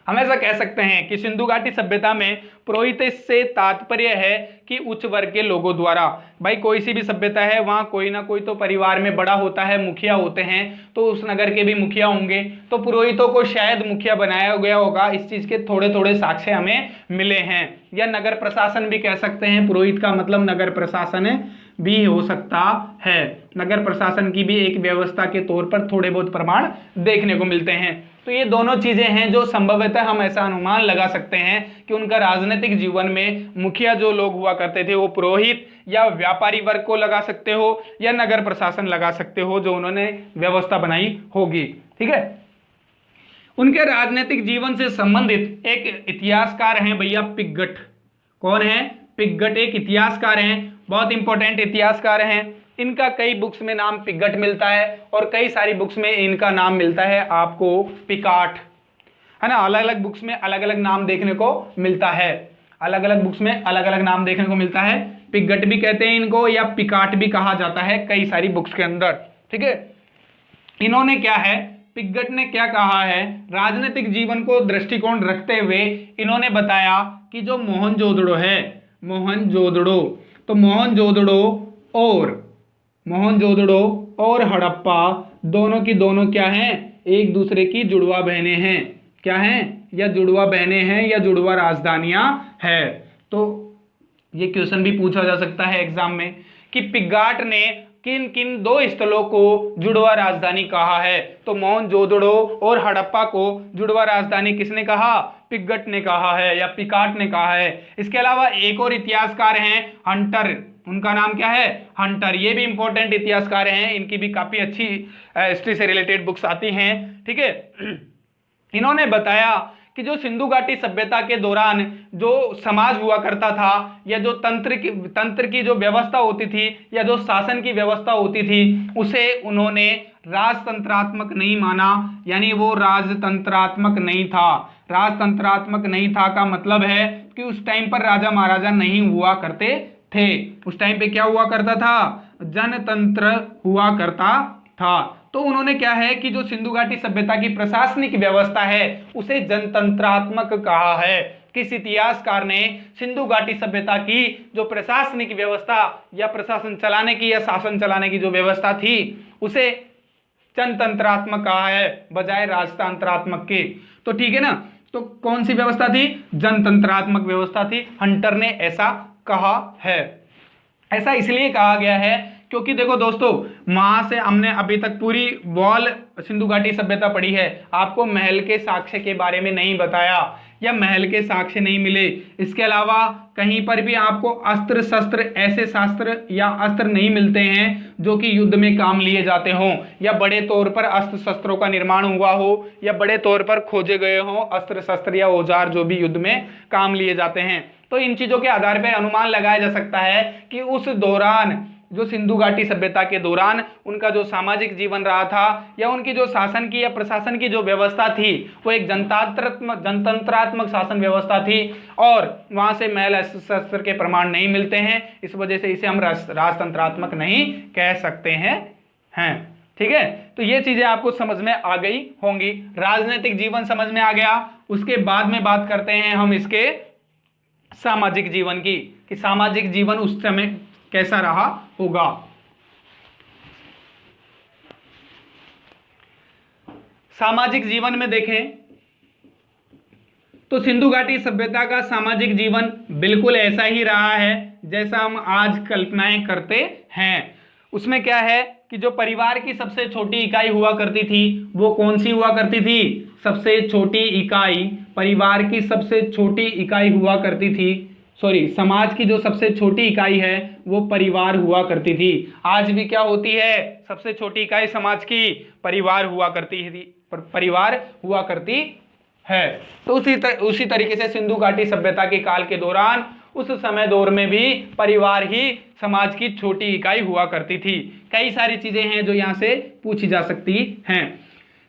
हम ऐसा कह सकते हैं कि सिंधु घाटी सभ्यता में पुरोहित से तात्पर्य है कि उच्च वर्ग के लोगों द्वारा। भाई कोई सी भी सभ्यता है वहां कोई ना कोई तो परिवार में बड़ा होता है, मुखिया होते हैं, तो उस नगर के भी मुखिया होंगे, तो पुरोहितों को शायद मुखिया बनाया गया होगा। इस चीज के थोड़े थोड़े साक्ष्य हमें मिले हैं। या नगर प्रशासन भी कह सकते हैं, पुरोहित का मतलब नगर प्रशासन भी हो सकता है। नगर प्रशासन की भी एक व्यवस्था के तौर पर थोड़े बहुत प्रमाण देखने को मिलते हैं। तो ये दोनों चीजें हैं जो संभवतः हम ऐसा अनुमान लगा सकते हैं कि उनका राजनीतिक जीवन में मुखिया जो लोग हुआ करते थे वो पुरोहित या व्यापारी वर्ग को लगा सकते हो या नगर प्रशासन लगा सकते हो जो उन्होंने व्यवस्था बनाई होगी। ठीक है, उनके राजनीतिक जीवन से संबंधित एक इतिहासकार हैं भैया पिगट। कौन है? पिगट एक इतिहासकार हैं, बहुत इंपॉर्टेंट इतिहासकार हैं। इनका कई बुक्स में नाम पिगट मिलता है और कई सारी बुक्स में इनका नाम मिलता है आपको पिकाट, है ना। अलग अलग बुक्स में अलग अलग नाम देखने को मिलता है, अलग अलग बुक्स में अलग अलग नाम देखने को मिलता है। पिगट भी कहते हैं इनको या पिकाट भी कहा जाता है कई सारी बुक्स के अंदर। ठीक है, इन्होंने क्या है, पिगट ने क्या कहा है, राजनीतिक जीवन को दृष्टिकोण रखते हुए इन्होंने बताया कि जो मोहनजोदड़ो है, मोहनजोदड़ो, तो मोहनजोदड़ो और हड़प्पा दोनों की दोनों क्या हैं, एक दूसरे की जुड़वा बहनें हैं। क्या हैं? या जुड़वा बहनें हैं या जुड़वा राजधानियां हैं। तो ये क्वेश्चन भी पूछा जा सकता है एग्जाम में कि पिगाट ने किन किन दो स्थलों को जुड़वा राजधानी कहा है। तो मोहनजोदड़ो और हड़प्पा को जुड़वा राजधानी किसने कहा? पिगट ने कहा है या पिकाट ने कहा है। इसके अलावा एक और इतिहासकार हैं हंटर, उनका नाम क्या है? हंटर। ये भी इंपॉर्टेंट इतिहासकार हैं, इनकी भी काफी अच्छी हिस्ट्री से रिलेटेड बुक्स आती हैं। ठीक है, इन्होंने बताया कि जो सिंधु घाटी सभ्यता के दौरान जो समाज हुआ करता था, या जो तंत्र की जो व्यवस्था होती थी, या जो शासन की व्यवस्था होती थी, उसे उन्होंने राजतंत्रात्मक नहीं माना, यानी वो राजतंत्रात्मक नहीं था। राजतंत्रात्मक नहीं था का मतलब है कि उस टाइम पर राजा महाराजा नहीं हुआ करते थे। उस टाइम पे क्या हुआ करता था? जनतंत्र हुआ करता था। तो उन्होंने क्या है कि जो सिंधु घाटी सभ्यता की प्रशासनिक व्यवस्था है उसे जनतंत्रात्मक कहा है। किस इतिहासकार ने सिंधु घाटी सभ्यता की जो प्रशासनिक व्यवस्था या प्रशासन चलाने की या शासन चलाने की जो व्यवस्था थी उसे जनतंत्रात्मक कहा है बजाय राजतंत्रात्मक के। तो ठीक है ना, तो कौन सी व्यवस्था थी? जनतंत्रात्मक व्यवस्था थी। हंटर ने ऐसा कहा है। ऐसा इसलिए कहा गया है क्योंकि देखो दोस्तों, वहां से हमने अभी तक पूरी वॉल सिंधु घाटी सभ्यता पढ़ी है, आपको महल के साक्ष्य के बारे में नहीं बताया या महल के साक्ष्य नहीं मिले। इसके अलावा कहीं पर भी आपको अस्त्र शस्त्र, ऐसे शास्त्र या अस्त्र नहीं मिलते हैं जो कि युद्ध में काम लिए जाते हों, या बड़े तौर पर अस्त्र शस्त्रों का निर्माण हुआ हो, या बड़े तौर पर खोजे गए हों अस्त्र शस्त्र या औजार जो भी युद्ध में काम लिए जाते हैं। तो इन चीजों के आधार पर अनुमान लगाया जा सकता है कि उस दौरान, जो सिंधु घाटी सभ्यता के दौरान उनका जो सामाजिक जीवन रहा था, या उनकी जो शासन की या प्रशासन की जो व्यवस्था थी वो एक जनतंत्रात्मक शासन व्यवस्था थी, और वहां से महल शस्त्र के प्रमाण नहीं मिलते हैं। इस वजह से इसे हम राजतंत्रात्मक नहीं कह सकते हैं। ठीक है, तो ये चीजें आपको समझ में आ गई होंगी। राजनीतिक जीवन समझ में आ गया। उसके बाद में बात करते हैं हम इसके सामाजिक जीवन की, कि सामाजिक जीवन उस समय कैसा रहा होगा। सामाजिक जीवन में देखें तो सिंधु घाटी सभ्यता का सामाजिक जीवन बिल्कुल ऐसा ही रहा है जैसा हम आज कल्पनाएं करते हैं। उसमें क्या है कि जो परिवार की सबसे छोटी इकाई हुआ करती थी वो कौन सी हुआ करती थी? सबसे छोटी इकाई, परिवार की सबसे छोटी इकाई हुआ करती थी, समाज की जो सबसे छोटी इकाई है वो परिवार हुआ करती थी। आज भी क्या होती है? सबसे छोटी इकाई समाज की परिवार हुआ करती थी, परिवार हुआ करती है। तो उसी तरीके से सिंधु घाटी सभ्यता के काल के दौरान, उस समय दौर में भी परिवार ही समाज की छोटी इकाई हुआ करती थी। कई सारी चीजें हैं जो यहाँ से पूछी जा सकती हैं।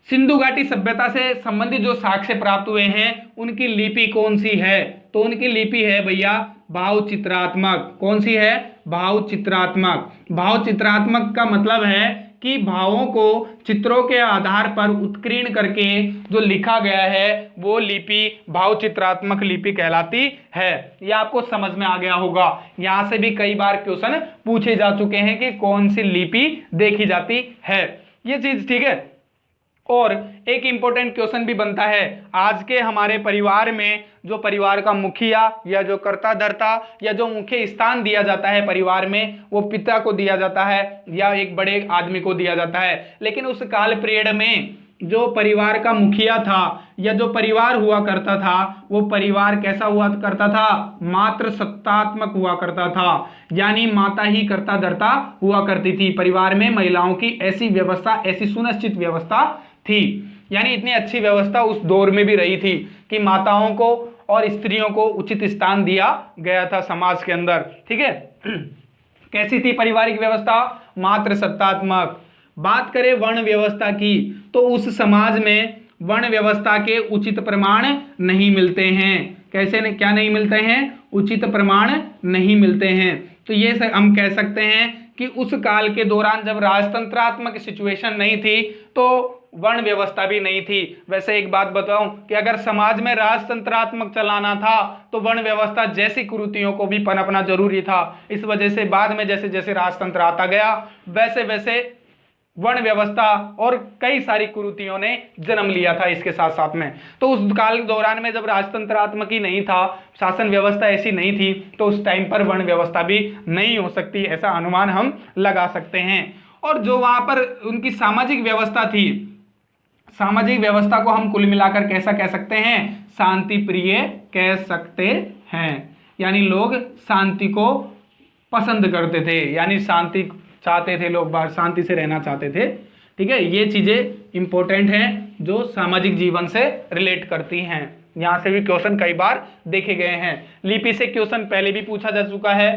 सिंधु घाटी सभ्यता से संबंधित जो साक्ष्य प्राप्त हुए हैं उनकी लिपि कौन सी है? तो उनकी लिपि है भैया भावचित्रात्मक। कौन सी है? भावचित्रात्मक। भावचित्रात्मक का मतलब है कि भावों को चित्रों के आधार पर उत्कीर्ण करके जो लिखा गया है वो लिपि भावचित्रात्मक लिपि कहलाती है। यह आपको समझ में आ गया होगा। यहां से भी कई बार क्वेश्चन पूछे जा चुके हैं कि कौन सी लिपि देखी जाती है, ये चीज ठीक है। और एक इंपॉर्टेंट क्वेश्चन भी बनता है, आज के हमारे परिवार में जो परिवार का मुखिया या जो कर्ता धर्ता या जो मुख्य स्थान दिया जाता है परिवार में, वो पिता को दिया जाता है या एक बड़े आदमी को दिया जाता है। लेकिन उस काल पीरियड में जो परिवार का मुखिया था या जो परिवार हुआ करता था वो परिवार कैसा हुआ करता था? मात्र सत्तात्मक हुआ करता था, यानी माता ही कर्ता धर्ता हुआ करती थी। परिवार में महिलाओं की ऐसी व्यवस्था, ऐसी सुनिश्चित व्यवस्था थी, यानी इतनी अच्छी व्यवस्था उस दौर में भी रही थी कि माताओं को और स्त्रियों को उचित स्थान दिया गया था समाज के अंदर। ठीक है, कैसी थी पारिवारिक व्यवस्था? मात्र सत्तात्मक। बात करें वर्ण व्यवस्था की तो उस समाज में वर्ण व्यवस्था के उचित प्रमाण नहीं मिलते हैं। कैसे क्या नहीं मिलते हैं? उचित प्रमाण नहीं मिलते हैं। तो ये हम कह सकते हैं कि उस काल के दौरान जब राजतंत्रात्मक सिचुएशन नहीं थी तो वर्ण व्यवस्था भी नहीं थी। वैसे एक बात बताऊं कि अगर समाज में राजतंत्रात्मक चलाना था तो वर्ण व्यवस्था जैसी कुरीतियों को भी पनपना जरूरी था। इस वजह से बाद में जैसे जैसे राजतंत्र आता गया वैसे वैसे वर्ण व्यवस्था और कई सारी कुरीतियों ने जन्म लिया था इसके साथ साथ में। तो उस काल के दौरान में जब राजतंत्रात्मक ही नहीं था, शासन व्यवस्था ऐसी नहीं थी, तो उस टाइम पर वर्ण व्यवस्था भी नहीं हो सकती, ऐसा अनुमान हम लगा सकते हैं। और जो वहां पर उनकी सामाजिक व्यवस्था थी, सामाजिक व्यवस्था को हम कुल मिलाकर कैसा कह सकते हैं? शांति प्रिय कह सकते हैं। यानी लोग शांति को पसंद करते थे, यानी शांति चाहते थे, लोग बाहर शांति से रहना चाहते थे। ठीक है, ये चीजें इंपॉर्टेंट हैं जो सामाजिक जीवन से रिलेट करती हैं। यहाँ से भी क्वेश्चन कई बार देखे गए हैं। लिपि से क्वेश्चन पहले भी पूछा जा चुका है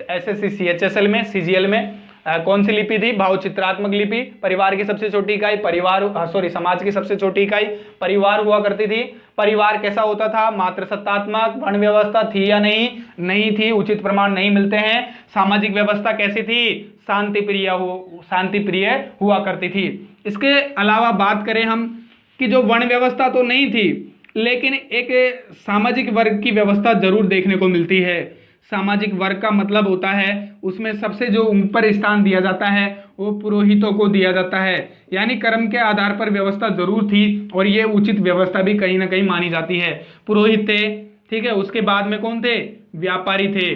एसएससी सीएचएसएल में, सीजीएल में। कौन सी लिपि थी? भावचित्रात्मक लिपि। परिवार की सबसे छोटी इकाई समाज की सबसे छोटी इकाई परिवार हुआ करती थी। परिवार कैसा होता था? मातृसत्तात्मक। वर्ण व्यवस्था थी या नहीं? नहीं थी, उचित प्रमाण नहीं मिलते हैं। सामाजिक व्यवस्था कैसी थी? शांतिप्रिय हुआ करती थी। इसके अलावा बात करें हम कि जो वर्ण व्यवस्था तो नहीं थी, लेकिन एक सामाजिक वर्ग की व्यवस्था जरूर देखने को मिलती है। सामाजिक वर्ग का मतलब होता है उसमें सबसे जो ऊपर स्थान दिया जाता है वो पुरोहितों को दिया जाता है, यानी कर्म के आधार पर व्यवस्था जरूर थी और ये उचित व्यवस्था भी कहीं ना कहीं मानी जाती है। पुरोहित थे, ठीक है। उसके बाद में कौन थे? व्यापारी थे।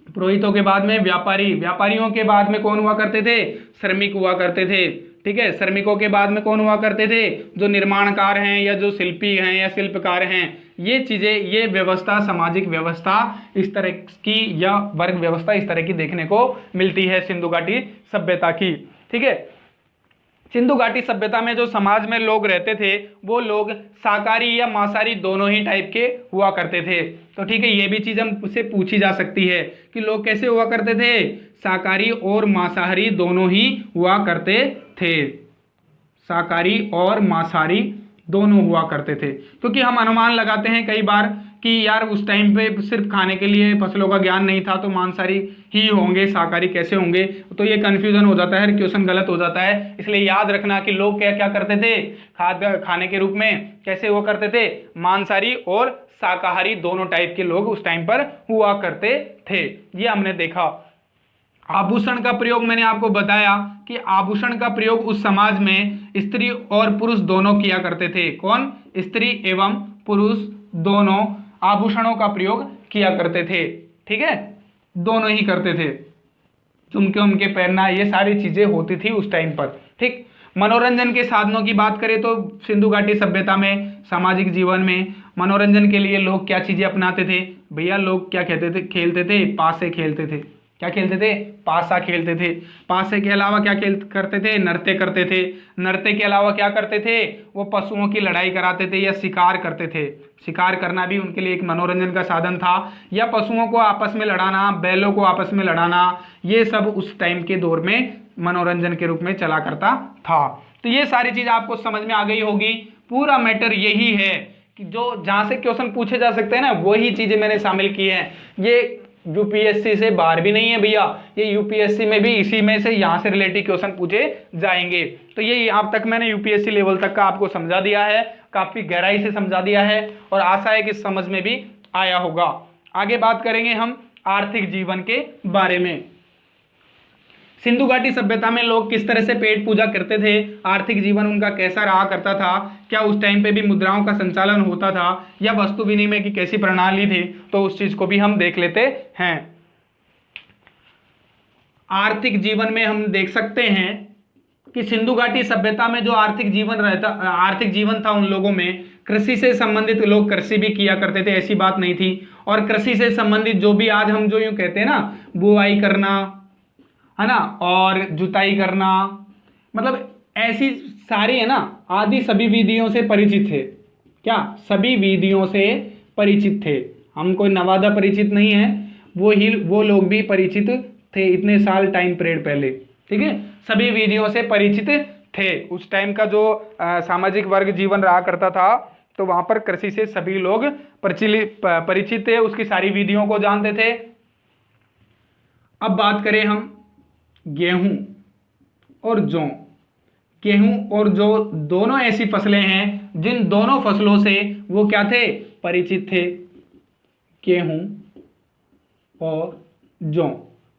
पुरोहितों के बाद में व्यापारी, व्यापारियों के बाद में कौन हुआ करते थे? श्रमिक हुआ करते थे, ठीक है। श्रमिकों के बाद में कौन हुआ करते थे? जो निर्माणकार हैं या जो शिल्पी हैं या शिल्पकार हैं। ये चीजें, ये व्यवस्था, सामाजिक व्यवस्था इस तरह की या वर्ग व्यवस्था इस तरह की देखने को मिलती है सिंधु घाटी सभ्यता की, ठीक है। सिंधु घाटी सभ्यता में जो समाज में लोग रहते थे वो लोग शाकाहारी या मांसाहारी दोनों ही टाइप के हुआ करते थे। तो ठीक है, ये भी चीज हमसे पूछी जा सकती है कि लोग कैसे हुआ करते थे? शाकाहारी और मांसाहारी दोनों ही हुआ करते थे। शाकाहारी और मांसाहारी दोनों हुआ करते थे, क्योंकि हम अनुमान लगाते हैं कई बार कि यार उस टाइम पे सिर्फ खाने के लिए फसलों का ज्ञान नहीं था तो मांसाहारी ही होंगे, शाकाहारी कैसे होंगे? तो ये कंफ्यूजन हो जाता है, क्वेश्चन गलत हो जाता है। इसलिए याद रखना कि लोग क्या क्या करते थे? खाद्य खाने के रूप में कैसे हुआ करते थे? मांसाहारी और शाकाहारी दोनों टाइप के लोग उस टाइम पर हुआ करते थे, ये हमने देखा। आभूषण का प्रयोग मैंने आपको बताया कि आभूषण का प्रयोग उस समाज में स्त्री और पुरुष दोनों किया करते थे। कौन? स्त्री एवं पुरुष दोनों आभूषणों का प्रयोग किया करते थे, ठीक है। दोनों ही करते थे। झुमके उमके पहनना, ये सारी चीजें होती थी उस टाइम पर, ठीक। मनोरंजन के साधनों की बात करें तो सिंधु घाटी सभ्यता में सामाजिक जीवन में मनोरंजन के लिए लोग क्या चीजें अपनाते थे? भैया लोग क्या कहते थे? खेलते थे, पासे खेलते थे। क्या खेलते थे? पासा खेलते थे। पासे के अलावा क्या करते थे? नृत्य करते थे। नृत्य के अलावा क्या करते थे? वो पशुओं की लड़ाई कराते थे या शिकार करते थे। शिकार करना भी उनके लिए एक मनोरंजन का साधन था, या पशुओं को आपस में लड़ाना, बैलों को आपस में लड़ाना, ये सब उस टाइम के दौर में मनोरंजन के रूप में चला करता था। तो ये सारी चीज आपको समझ में आ गई होगी। पूरा मैटर यही है कि जो जहां से क्वेश्चन पूछे जा सकते हैं ना, वही चीजें मैंने शामिल की हैं। ये यूपीएससी से बाहर भी नहीं है भैया, ये यूपीएससी में भी इसी में से यहाँ से रिलेटेड क्वेश्चन पूछे जाएंगे। तो ये अब तक मैंने यूपीएससी लेवल तक का आपको समझा दिया है, काफी गहराई से समझा दिया है और आशा है कि समझ में भी आया होगा। आगे बात करेंगे हम आर्थिक जीवन के बारे में। सिंधु घाटी सभ्यता में लोग किस तरह से पेट पूजा करते थे? आर्थिक जीवन उनका कैसा रहा करता था? क्या उस टाइम पे भी मुद्राओं का संचालन होता था या वस्तु विनिमय की कैसी प्रणाली थी? तो उस चीज को भी हम देख लेते हैं। आर्थिक जीवन में हम देख सकते हैं कि सिंधु घाटी सभ्यता में जो आर्थिक जीवन था उन लोगों में कृषि से संबंधित लोग कृषि भी किया करते थे, ऐसी बात नहीं थी। और कृषि से संबंधित जो भी आज हम जो यूं कहते हैं ना, बुआई करना है ना, और जुताई करना, मतलब ऐसी सारी है ना, आदि सभी विधियों से परिचित थे। क्या? सभी विधियों से परिचित थे। हम कोई नवादा परिचित नहीं है, वो लोग भी परिचित थे इतने साल टाइम पीरियड पहले, ठीक है। सभी विधियों से परिचित थे। उस टाइम का जो सामाजिक वर्ग जीवन रहा करता था तो वहां पर कृषि से सभी लोग परिचित थे, उसकी सारी विधियों को जानते थे। अब बात करें हम गेहूं और जौ। गेहूं और जौ दोनों ऐसी फसलें हैं जिन दोनों फसलों से वो क्या थे? परिचित थे। गेहूं और जौ,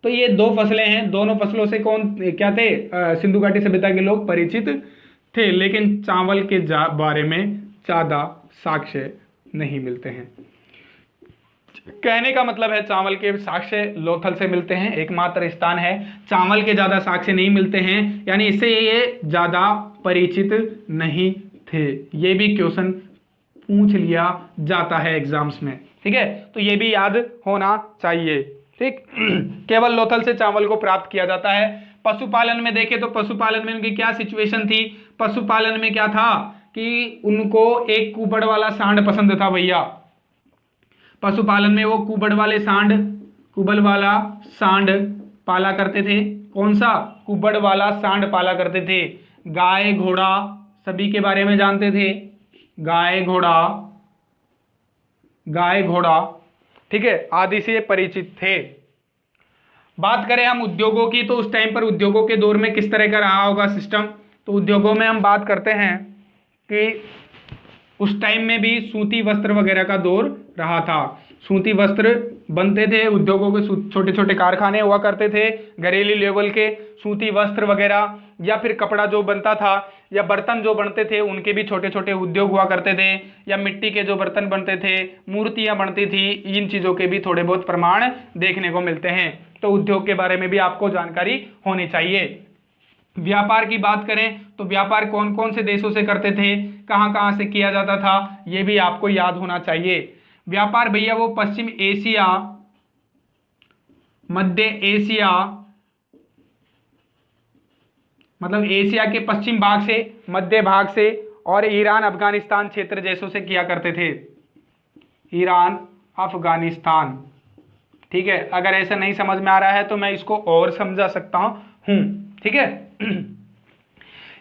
तो ये दो फसलें हैं, दोनों फसलों से कौन क्या थे? सिंधु घाटी सभ्यता के लोग परिचित थे। लेकिन चावल के बारे में ज्यादा साक्ष्य नहीं मिलते हैं। कहने का मतलब है चावल के साक्ष्य लोथल से मिलते हैं, एकमात्र स्थान है। चावल के ज्यादा साक्ष्य नहीं मिलते हैं, यानी इससे ये ज्यादा परिचित नहीं थे। ये भी क्वेश्चन पूछ लिया जाता है एग्जाम्स में, ठीक है। तो ये भी याद होना चाहिए, ठीक। केवल लोथल से चावल को प्राप्त किया जाता है। पशुपालन में देखें तो पशुपालन में उनकी क्या सिचुएशन थी? पशुपालन में क्या था कि उनको एक कुबड़ वाला सांड पसंद था भैया। पशुपालन में वो कुबड़ वाला सांड पाला करते थे। कौन सा? कुबड़ वाला सांड पाला करते थे। गाय घोड़ा सभी के बारे में जानते थे। गाय घोड़ा ठीक है, आदि से परिचित थे। बात करें हम उद्योगों की, तो उस टाइम पर उद्योगों के दौर में किस तरह का रहा होगा सिस्टम। तो उद्योगों में हम बात करते हैं कि उस टाइम में भी सूती वस्त्र वगैरह का दौर रहा था। सूती वस्त्र बनते थे, उद्योगों के छोटे छोटे कारखाने हुआ करते थे घरेलू लेवल के। सूती वस्त्र वगैरह या फिर कपड़ा जो बनता था या बर्तन जो बनते थे उनके भी छोटे छोटे उद्योग हुआ करते थे, या मिट्टी के जो बर्तन बनते थे, मूर्तियां बनती थी, इन चीज़ों के भी थोड़े बहुत प्रमाण देखने को मिलते हैं। तो उद्योग के बारे में भी आपको जानकारी होनी चाहिए। व्यापार की बात करें तो व्यापार कौन कौन से देशों से करते थे, कहाँ कहाँ से किया जाता था, ये भी आपको याद होना चाहिए। व्यापार भैया वो पश्चिम एशिया, मध्य एशिया, मतलब एशिया के पश्चिम भाग से, मध्य भाग से, और ईरान अफगानिस्तान क्षेत्र जैसों से किया करते थे। ईरान अफगानिस्तान, ठीक है। अगर ऐसा नहीं समझ में आ रहा है तो मैं इसको और समझा सकता हूं, ठीक है।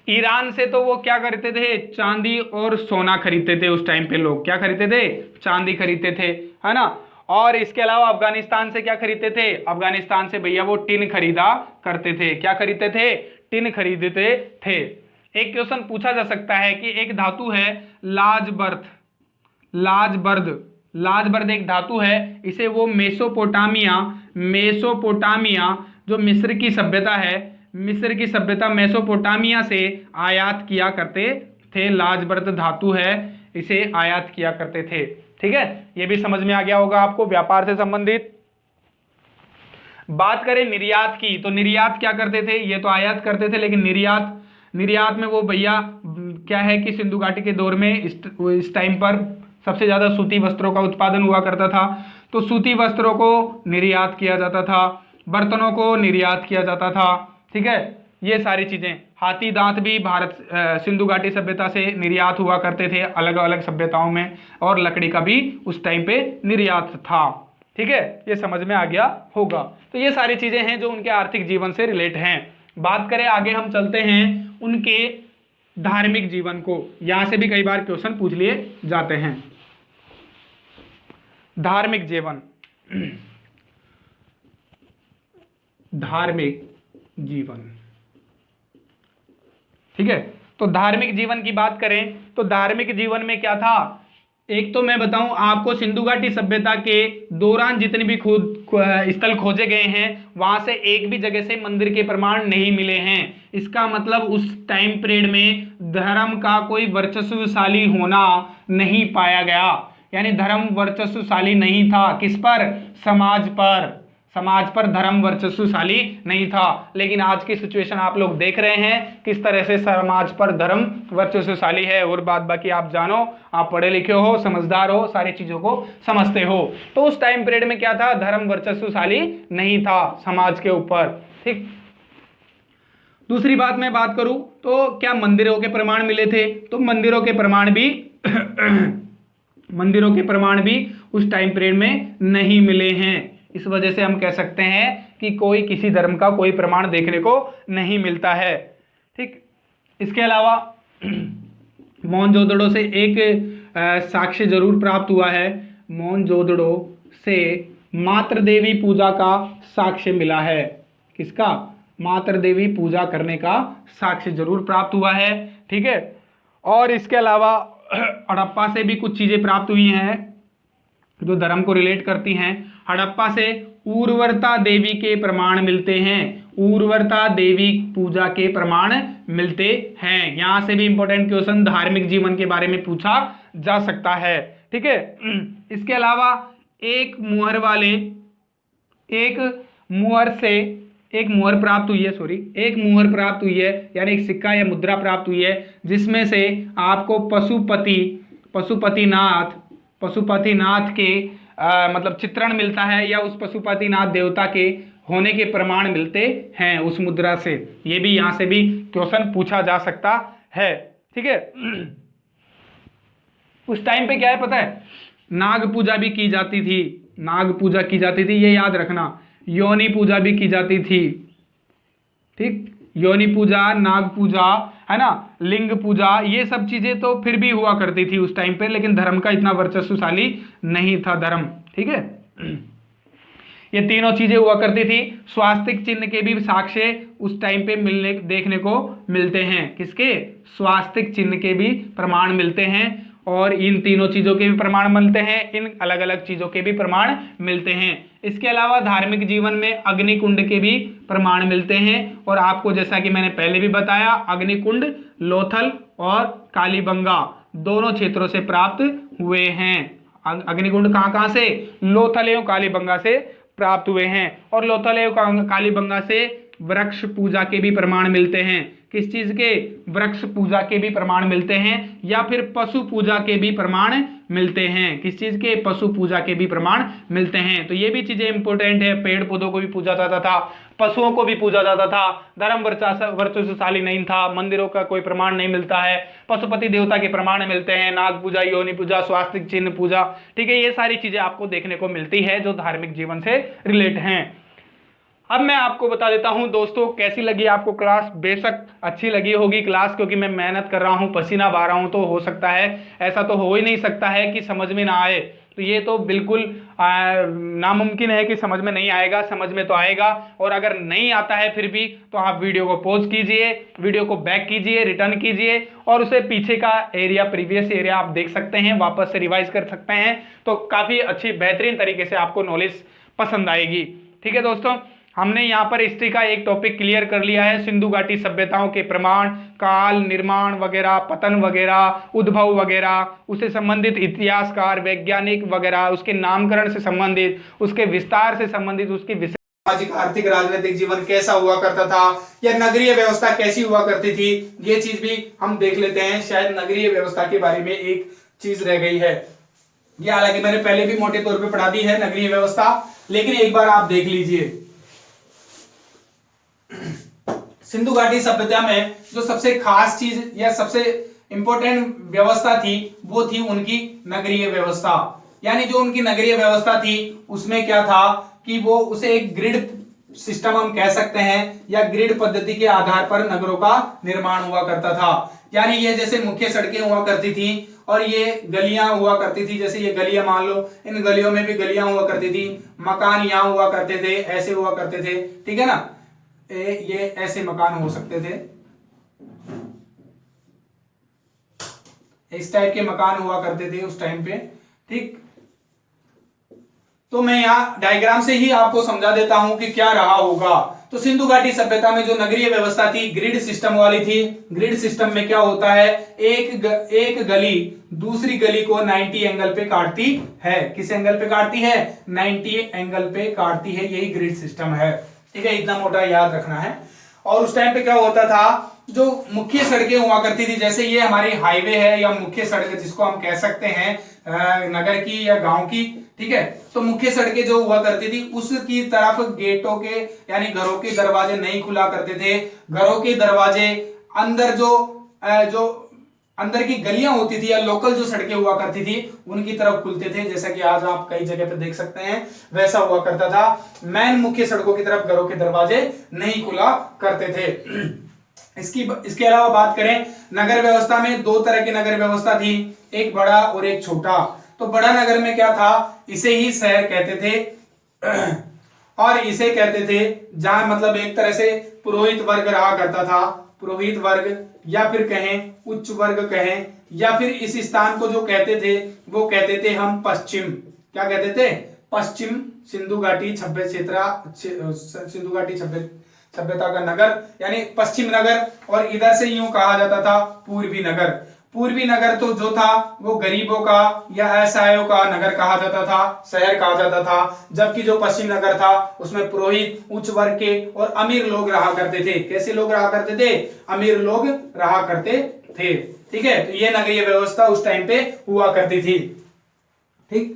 ईरान से तो वो क्या करते थे, चांदी और सोना खरीदते थे। उस टाइम पे लोग क्या खरीदते थे, चांदी खरीदते थे, है ना। और इसके अलावा अफगानिस्तान से क्या खरीदते थे, अफगानिस्तान से भैया वो टिन खरीदा करते थे। क्या खरीदते थे, टिन खरीदते थे। एक क्वेश्चन पूछा जा सकता है कि एक धातु है लाजबर्द एक धातु है, इसे वो मेसोपोटामिया जो मिस्र की सभ्यता है, मेसोपोटामिया से आयात किया करते थे। लाजबर्द धातु है, इसे आयात किया करते थे, ठीक है। ये भी समझ में आ गया होगा आपको व्यापार से संबंधित। बात करें निर्यात की, तो निर्यात क्या करते थे, ये तो आयात करते थे, लेकिन निर्यात में वो भैया क्या है कि सिंधु घाटी के दौर में इस टाइम पर सबसे ज्यादा सूती वस्त्रों का उत्पादन हुआ करता था। तो सूती वस्त्रों को निर्यात किया जाता था, बर्तनों को निर्यात किया जाता था, ठीक है। ये सारी चीजें, हाथी दांत भी सिंधु घाटी सभ्यता से निर्यात हुआ करते थे अलग अलग सभ्यताओं में, और लकड़ी का भी उस टाइम पे निर्यात था, ठीक है। ये समझ में आ गया होगा। तो ये सारी चीजें हैं जो उनके आर्थिक जीवन से रिलेट हैं। बात करें आगे, हम चलते हैं उनके धार्मिक जीवन को। यहां से भी कई बार क्वेश्चन पूछ लिए जाते हैं। धार्मिक जीवन, ठीक है। तो धार्मिक जीवन की बात करें तो धार्मिक जीवन में क्या था, एक तो मैं बताऊं आपको, सिंधु घाटी सभ्यता के दौरान जितने भी स्थल खोजे गए हैं वहां से एक भी जगह से मंदिर के प्रमाण नहीं मिले हैं। इसका मतलब उस टाइम पीरियड में धर्म का कोई वर्चस्वशाली होना नहीं पाया गया, यानी धर्म वर्चस्वशाली नहीं था। किस पर, समाज पर धर्म वर्चस्वशाली नहीं था। लेकिन आज की सिचुएशन आप लोग देख रहे हैं किस तरह से समाज पर धर्म वर्चस्वशाली है। और बात बाकी आप जानो, आप पढ़े लिखे हो, समझदार हो, सारी चीजों को समझते हो। तो उस टाइम पीरियड में क्या था, धर्म वर्चस्वशाली नहीं था समाज के ऊपर, ठीक। दूसरी बात मैं बात करूं तो क्या मंदिरों के प्रमाण मिले थे, तो मंदिरों के प्रमाण भी उस टाइम पीरियड में नहीं मिले हैं। इस वजह से हम कह सकते हैं कि कोई किसी धर्म का कोई प्रमाण देखने को नहीं मिलता है, ठीक। इसके अलावा मोहनजोदड़ो से एक साक्ष्य जरूर प्राप्त हुआ है। मोहनजोदड़ो से मातृ देवी पूजा का साक्ष्य मिला है। किसका, मातृ देवी पूजा करने का साक्ष्य जरूर प्राप्त हुआ है, ठीक है। और इसके अलावा हड़प्पा से भी कुछ चीजें प्राप्त हुई हैं जो धर्म को रिलेट करती हैं। हड़प्पा से उर्वरता देवी के प्रमाण मिलते हैं, उर्वरता देवी पूजा के प्रमाण मिलते हैं। यहां से भी इंपॉर्टेंट क्वेश्चन धार्मिक जीवन के बारे में पूछा जा सकता है, ठीक है। इसके अलावा एक मुहर प्राप्त हुई है, यानी एक सिक्का या मुद्रा प्राप्त हुई है जिसमें से आपको पशुपतिनाथ के मतलब चित्रण मिलता है, या उस पशुपतिनाथ देवता के होने के प्रमाण मिलते हैं उस मुद्रा से। ये भी यहाँ से भी क्वेश्चन पूछा जा सकता है, ठीक है। उस टाइम पे क्या है पता है, नाग पूजा भी की जाती थी, नाग पूजा की जाती थी, ये याद रखना। योनि पूजा भी की जाती थी, ठीक, योनि पूजा, नाग पूजा, है ना, लिंग पूजा, ये सब चीजें तो फिर भी हुआ करती थी उस टाइम पे, लेकिन धर्म का इतना वर्चस्वशाली नहीं था धर्म, ठीक है। ये तीनों चीजें हुआ करती थी। स्वास्तिक चिन्ह के भी साक्ष्य उस टाइम पे मिलने देखने को मिलते हैं। किसके? स्वास्तिक चिन्ह के भी प्रमाण मिलते हैं, और इन तीनों चीजों के भी प्रमाण मिलते हैं, इन अलग अलग चीजों के भी प्रमाण मिलते हैं। इसके अलावा धार्मिक जीवन में अग्निकुंड के भी प्रमाण मिलते हैं, और आपको जैसा कि मैंने पहले भी बताया, अग्निकुंड लोथल और कालीबंगा दोनों क्षेत्रों से प्राप्त हुए हैं। अग्निकुंड कहाँ से? लोथल एवं कालीबंगा से प्राप्त हुए हैं, और लोथल एवं कालीबंगा से वृक्ष पूजा के भी प्रमाण मिलते हैं। किस चीज के? वृक्ष पूजा के भी प्रमाण मिलते हैं, या फिर पशु पूजा के भी प्रमाण मिलते हैं। किस चीज के? पशु पूजा के भी प्रमाण मिलते हैं। तो ये भी चीजें इंपॉर्टेंट है। पेड़ पौधों को भी पूजा जाता था, पशुओं को भी पूजा जाता था, धर्म वर्चस्वशाली नहीं था, मंदिरों का कोई प्रमाण नहीं मिलता है, पशुपति देवता के प्रमाण मिलते हैं, नाग पूजा, योनि पूजा, स्वास्तिक चिन्ह पूजा, ठीक है, ये सारी चीजें आपको देखने को मिलती है जो धार्मिक जीवन से रिलेट हैं। अब मैं आपको बता देता हूं दोस्तों, कैसी लगी आपको क्लास। बेशक अच्छी लगी होगी क्लास, क्योंकि मैं मेहनत कर रहा हूं, पसीना बहा रहा हूं, तो हो सकता है, ऐसा तो हो ही नहीं सकता है कि समझ में ना आए। तो ये तो बिल्कुल नामुमकिन है कि समझ में नहीं आएगा, समझ में तो आएगा। और अगर नहीं आता है फिर भी, तो आप वीडियो को पॉज कीजिए, वीडियो को बैक कीजिए, रिटर्न कीजिए, और उसे पीछे का एरिया, प्रीवियस एरिया आप देख सकते हैं, वापस से रिवाइज कर सकते हैं। तो काफ़ी अच्छी बेहतरीन तरीके से आपको नॉलेज पसंद आएगी। ठीक है दोस्तों, हमने यहाँ पर हिस्ट्री का एक टॉपिक क्लियर कर लिया है। सिंधु घाटी सभ्यताओं के प्रमाण, काल, निर्माण वगैरह, पतन वगैरह, उद्भव वगैरह, उससे संबंधित इतिहासकार, वैज्ञानिक वगैरह, उसके नामकरण से संबंधित, उसके विस्तार से संबंधित, उसकी सामाजिक, आर्थिक, राजनीतिक जीवन कैसा हुआ करता था, या नगरीय व्यवस्था कैसी हुआ करती थी, ये चीज भी हम देख लेते हैं। शायद नगरीय व्यवस्था के बारे में एक चीज रह गई है, ये हालांकि मैंने पहले भी मोटे तौर पे पढ़ा दी है नगरीय व्यवस्था, लेकिन एक बार आप देख लीजिए। सिंधु घाटी सभ्यता में जो सबसे खास चीज या सबसे इंपॉर्टेंट व्यवस्था थी, वो थी उनकी नगरीय व्यवस्था। यानी जो उनकी नगरीय व्यवस्था थी उसमें क्या था कि वो उसे एक ग्रिड सिस्टम हम कह सकते हैं, या ग्रिड पद्धति के आधार पर नगरों का निर्माण हुआ करता था। यानी ये जैसे मुख्य सड़कें हुआ करती थी, और ये गलियां हुआ करती थी, जैसे ये गलियां मान लो, इन गलियों में भी गलियां हुआ करती थी, मकान यहां हुआ करते थे, ऐसे हुआ करते थे, ठीक है ना, ये ऐसे मकान हो सकते थे, इस टाइप के मकान हुआ करते थे उस टाइम पे, ठीक। तो मैं यहां डायग्राम से ही आपको समझा देता हूं कि क्या रहा होगा। तो सिंधु घाटी सभ्यता में जो नगरीय व्यवस्था थी, ग्रिड सिस्टम वाली थी। ग्रिड सिस्टम में क्या होता है, एक गली दूसरी गली को 90 एंगल पे काटती है। किस एंगल पे काटती है? 90 एंगल पे काटती है, यही ग्रिड सिस्टम है, ठीक है, इतना मोटा याद रखना है। और उस टाइम पे क्या होता था, जो मुख्य सड़कें हुआ करती थी, जैसे ये हमारी हाईवे है या मुख्य सड़क जिसको हम कह सकते हैं नगर की या गांव की, ठीक है, तो मुख्य सड़कें जो हुआ करती थी उसकी तरफ गेटों के यानी घरों के दरवाजे नहीं खुला करते थे। घरों के दरवाजे अंदर जो अंदर की गलियां होती थी या लोकल जो सड़कें हुआ करती थी उनकी तरफ खुलते थे, जैसा कि आज आप कई जगह पे देख सकते हैं वैसा हुआ करता था। मेन मुख्य सड़कों की तरफ घरों के दरवाजे नहीं खुला करते थे। इसके अलावा बात करें नगर व्यवस्था में, दो तरह की नगर व्यवस्था थी, एक बड़ा और एक छोटा। तो बड़ा नगर में क्या था, इसे ही शहर कहते थे, और इसे कहते थे जहां मतलब एक तरह से पुरोहित वर्ग रहा करता था, पुरोहित वर्ग, या फिर कहें उच्च वर्ग कहें, या फिर इस स्थान को जो कहते थे वो कहते थे हम पश्चिम। क्या कहते थे? पश्चिम सिंधु घाटी सिंधु घाटी सभ्यता का नगर, यानी पश्चिम नगर, और इधर से यूं कहा जाता था पूर्वी नगर। पूर्वी नगर तो जो था वो गरीबों का या असहायों का नगर कहा जाता था, शहर कहा जाता था। जबकि जो पश्चिम नगर था उसमें पुरोहित, उच्च वर्ग के और अमीर लोग रहा करते थे। कैसे लोग रहा करते थे? अमीर लोग रहा करते थे, ठीक है। तो ये नगरीय व्यवस्था उस टाइम पे हुआ करती थी, ठीक।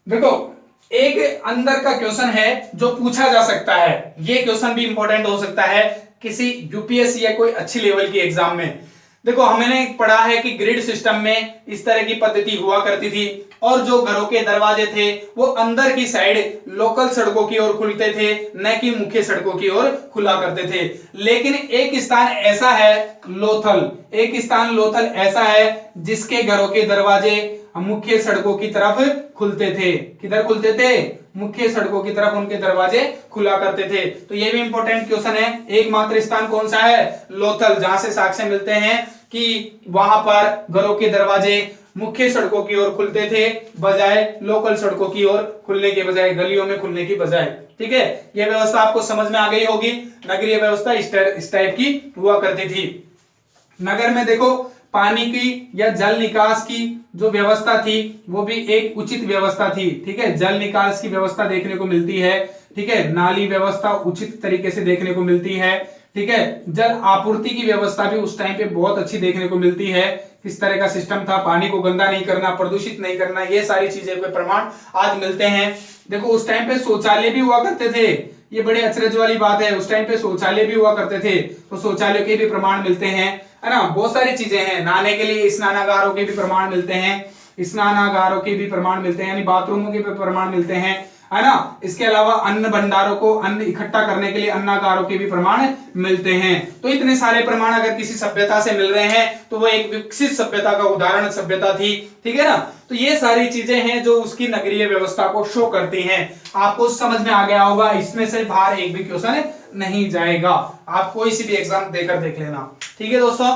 देखो एक अंदर का क्वेश्चन है जो पूछा जा सकता है, ये क्वेश्चन भी इंपॉर्टेंट हो सकता है किसी यूपीएससी या कोई अच्छी लेवल की एग्जाम में। देखो हमने पढ़ा है कि ग्रिड सिस्टम में इस तरह की पद्धति हुआ करती थी और जो घरों के दरवाजे थे वो अंदर की साइड लोकल सड़कों की ओर खुलते थे, न कि मुख्य सड़कों की ओर खुला करते थे। लेकिन एक स्थान ऐसा है लोथल, एक स्थान लोथल ऐसा है जिसके घरों के दरवाजे मुख्य सड़कों की तरफ खुलते थे। किधर खुलते थे? मुख्य सड़कों की तरफ उनके दरवाजे खुला करते थे। तो ये भी इंपॉर्टेंट क्वेश्चन है। एकमात्र स्थान कौन सा है? लोथल, जहां से साक्ष्य मिलते हैं कि वहां पर घरों के दरवाजे मुख्य सड़कों की ओर खुलते थे बजाय लोकल सड़कों की ओर खुलने के बजाय, गलियों में खुलने की बजाय। ठीक है, यह व्यवस्था आपको समझ में आ गई होगी। नगरीय व्यवस्था इस टाइप की हुआ करती थी। नगर में देखो पानी की या जल निकास की जो व्यवस्था थी वो भी एक उचित व्यवस्था थी। ठीक है, जल निकास की व्यवस्था देखने को मिलती है। ठीक है, नाली व्यवस्था उचित तरीके से देखने को मिलती है। ठीक है, जल आपूर्ति की व्यवस्था भी उस टाइम पे बहुत अच्छी देखने को मिलती है। किस तरह का सिस्टम था, पानी को गंदा नहीं करना, प्रदूषित नहीं करना, ये सारी चीजें के प्रमाण आज मिलते हैं। देखो उस टाइम पे शौचालय भी हुआ करते थे, ये बड़े अचरज वाली बात है। उस टाइम पे शौचालय भी हुआ करते थे, तो शौचालय के भी प्रमाण मिलते हैं, है ना। बहुत सारी चीजें हैं, नहाने के लिए स्नानागारों के भी प्रमाण मिलते हैं, स्नानागारों के भी प्रमाण मिलते हैं, यानी बाथरूमों के भी प्रमाण मिलते हैं, है ना। इसके अलावा अन्न भंडारों को, अन्न इकट्ठा करने के लिए अन्नागारों के भी प्रमाण मिलते हैं। तो इतने सारे प्रमाण अगर किसी सभ्यता से मिल रहे हैं तो वो एक विकसित सभ्यता का उदाहरण सभ्यता थी। ठीक है ना। तो ये सारी चीजें हैं जो उसकी नगरीय व्यवस्था को शो करती हैं। आपको समझ में आ गया होगा, इसमें से बाहर एक भी क्वेश्चन नहीं जाएगा। आप कोई सी भी एग्जाम देकर देख लेना। ठीक है दोस्तों,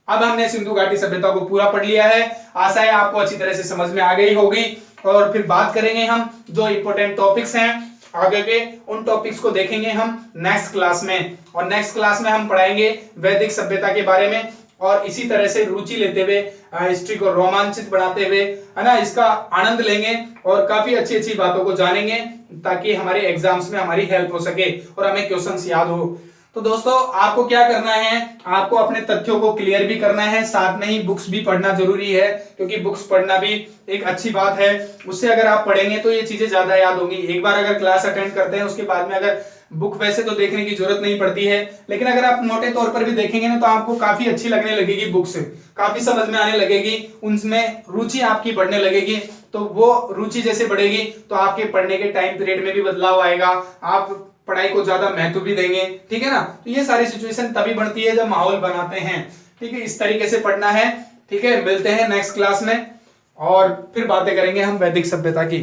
अब हमने सिंधु घाटी सभ्यता को पूरा पढ़ लिया है। आशा है आपको अच्छी तरह से समझ में आ गई होगी। और फिर बात करेंगे हम जो इंपॉर्टेंट टॉपिक्स हैं आगे के, उन टॉपिक्स को देखेंगे हम नेक्स्ट क्लास में। और नेक्स्ट क्लास में हम पढ़ाएंगे वैदिक सभ्यता के बारे में, और इसी तरह से रुचि लेते हुए, हिस्ट्री को रोमांचित बनाते हुए, है ना, इसका आनंद लेंगे और काफी अच्छी अच्छी बातों को जानेंगे ताकि हमारे एग्जाम्स में हमारी हेल्प हो सके और हमें क्वेश्चंस याद हो। तो दोस्तों आपको क्या करना है, आपको अपने तथ्यों को क्लियर भी करना है, साथ में ही बुक्स भी पढ़ना जरूरी है, क्योंकि बुक्स पढ़ना भी एक अच्छी बात है। उससे अगर आप पढ़ेंगे तो ये चीजें ज्यादा याद होंगी। एक बार अगर क्लास अटेंड करते हैं उसके बाद में अगर बुक वैसे तो देखने की जरूरत नहीं पड़ती है, लेकिन अगर आप मोटे तौर पर भी देखेंगे ना तो आपको काफी अच्छी लगने लगेगी बुक्स, काफी समझ में आने लगेगी, उनमें रुचि आपकी बढ़ने लगेगी। तो वो रुचि जैसे बढ़ेगी तो आपके पढ़ने के टाइम पीरियड में भी बदलाव आएगा, आप पढ़ाई को ज्यादा महत्व भी देंगे। ठीक है ना। तो ये सारी सिचुएशन तभी बढ़ती है जब माहौल बनाते हैं। ठीक है, इस तरीके से पढ़ना है। ठीक है, मिलते हैं नेक्स्ट क्लास में और फिर बातें करेंगे हम वैदिक सभ्यता की।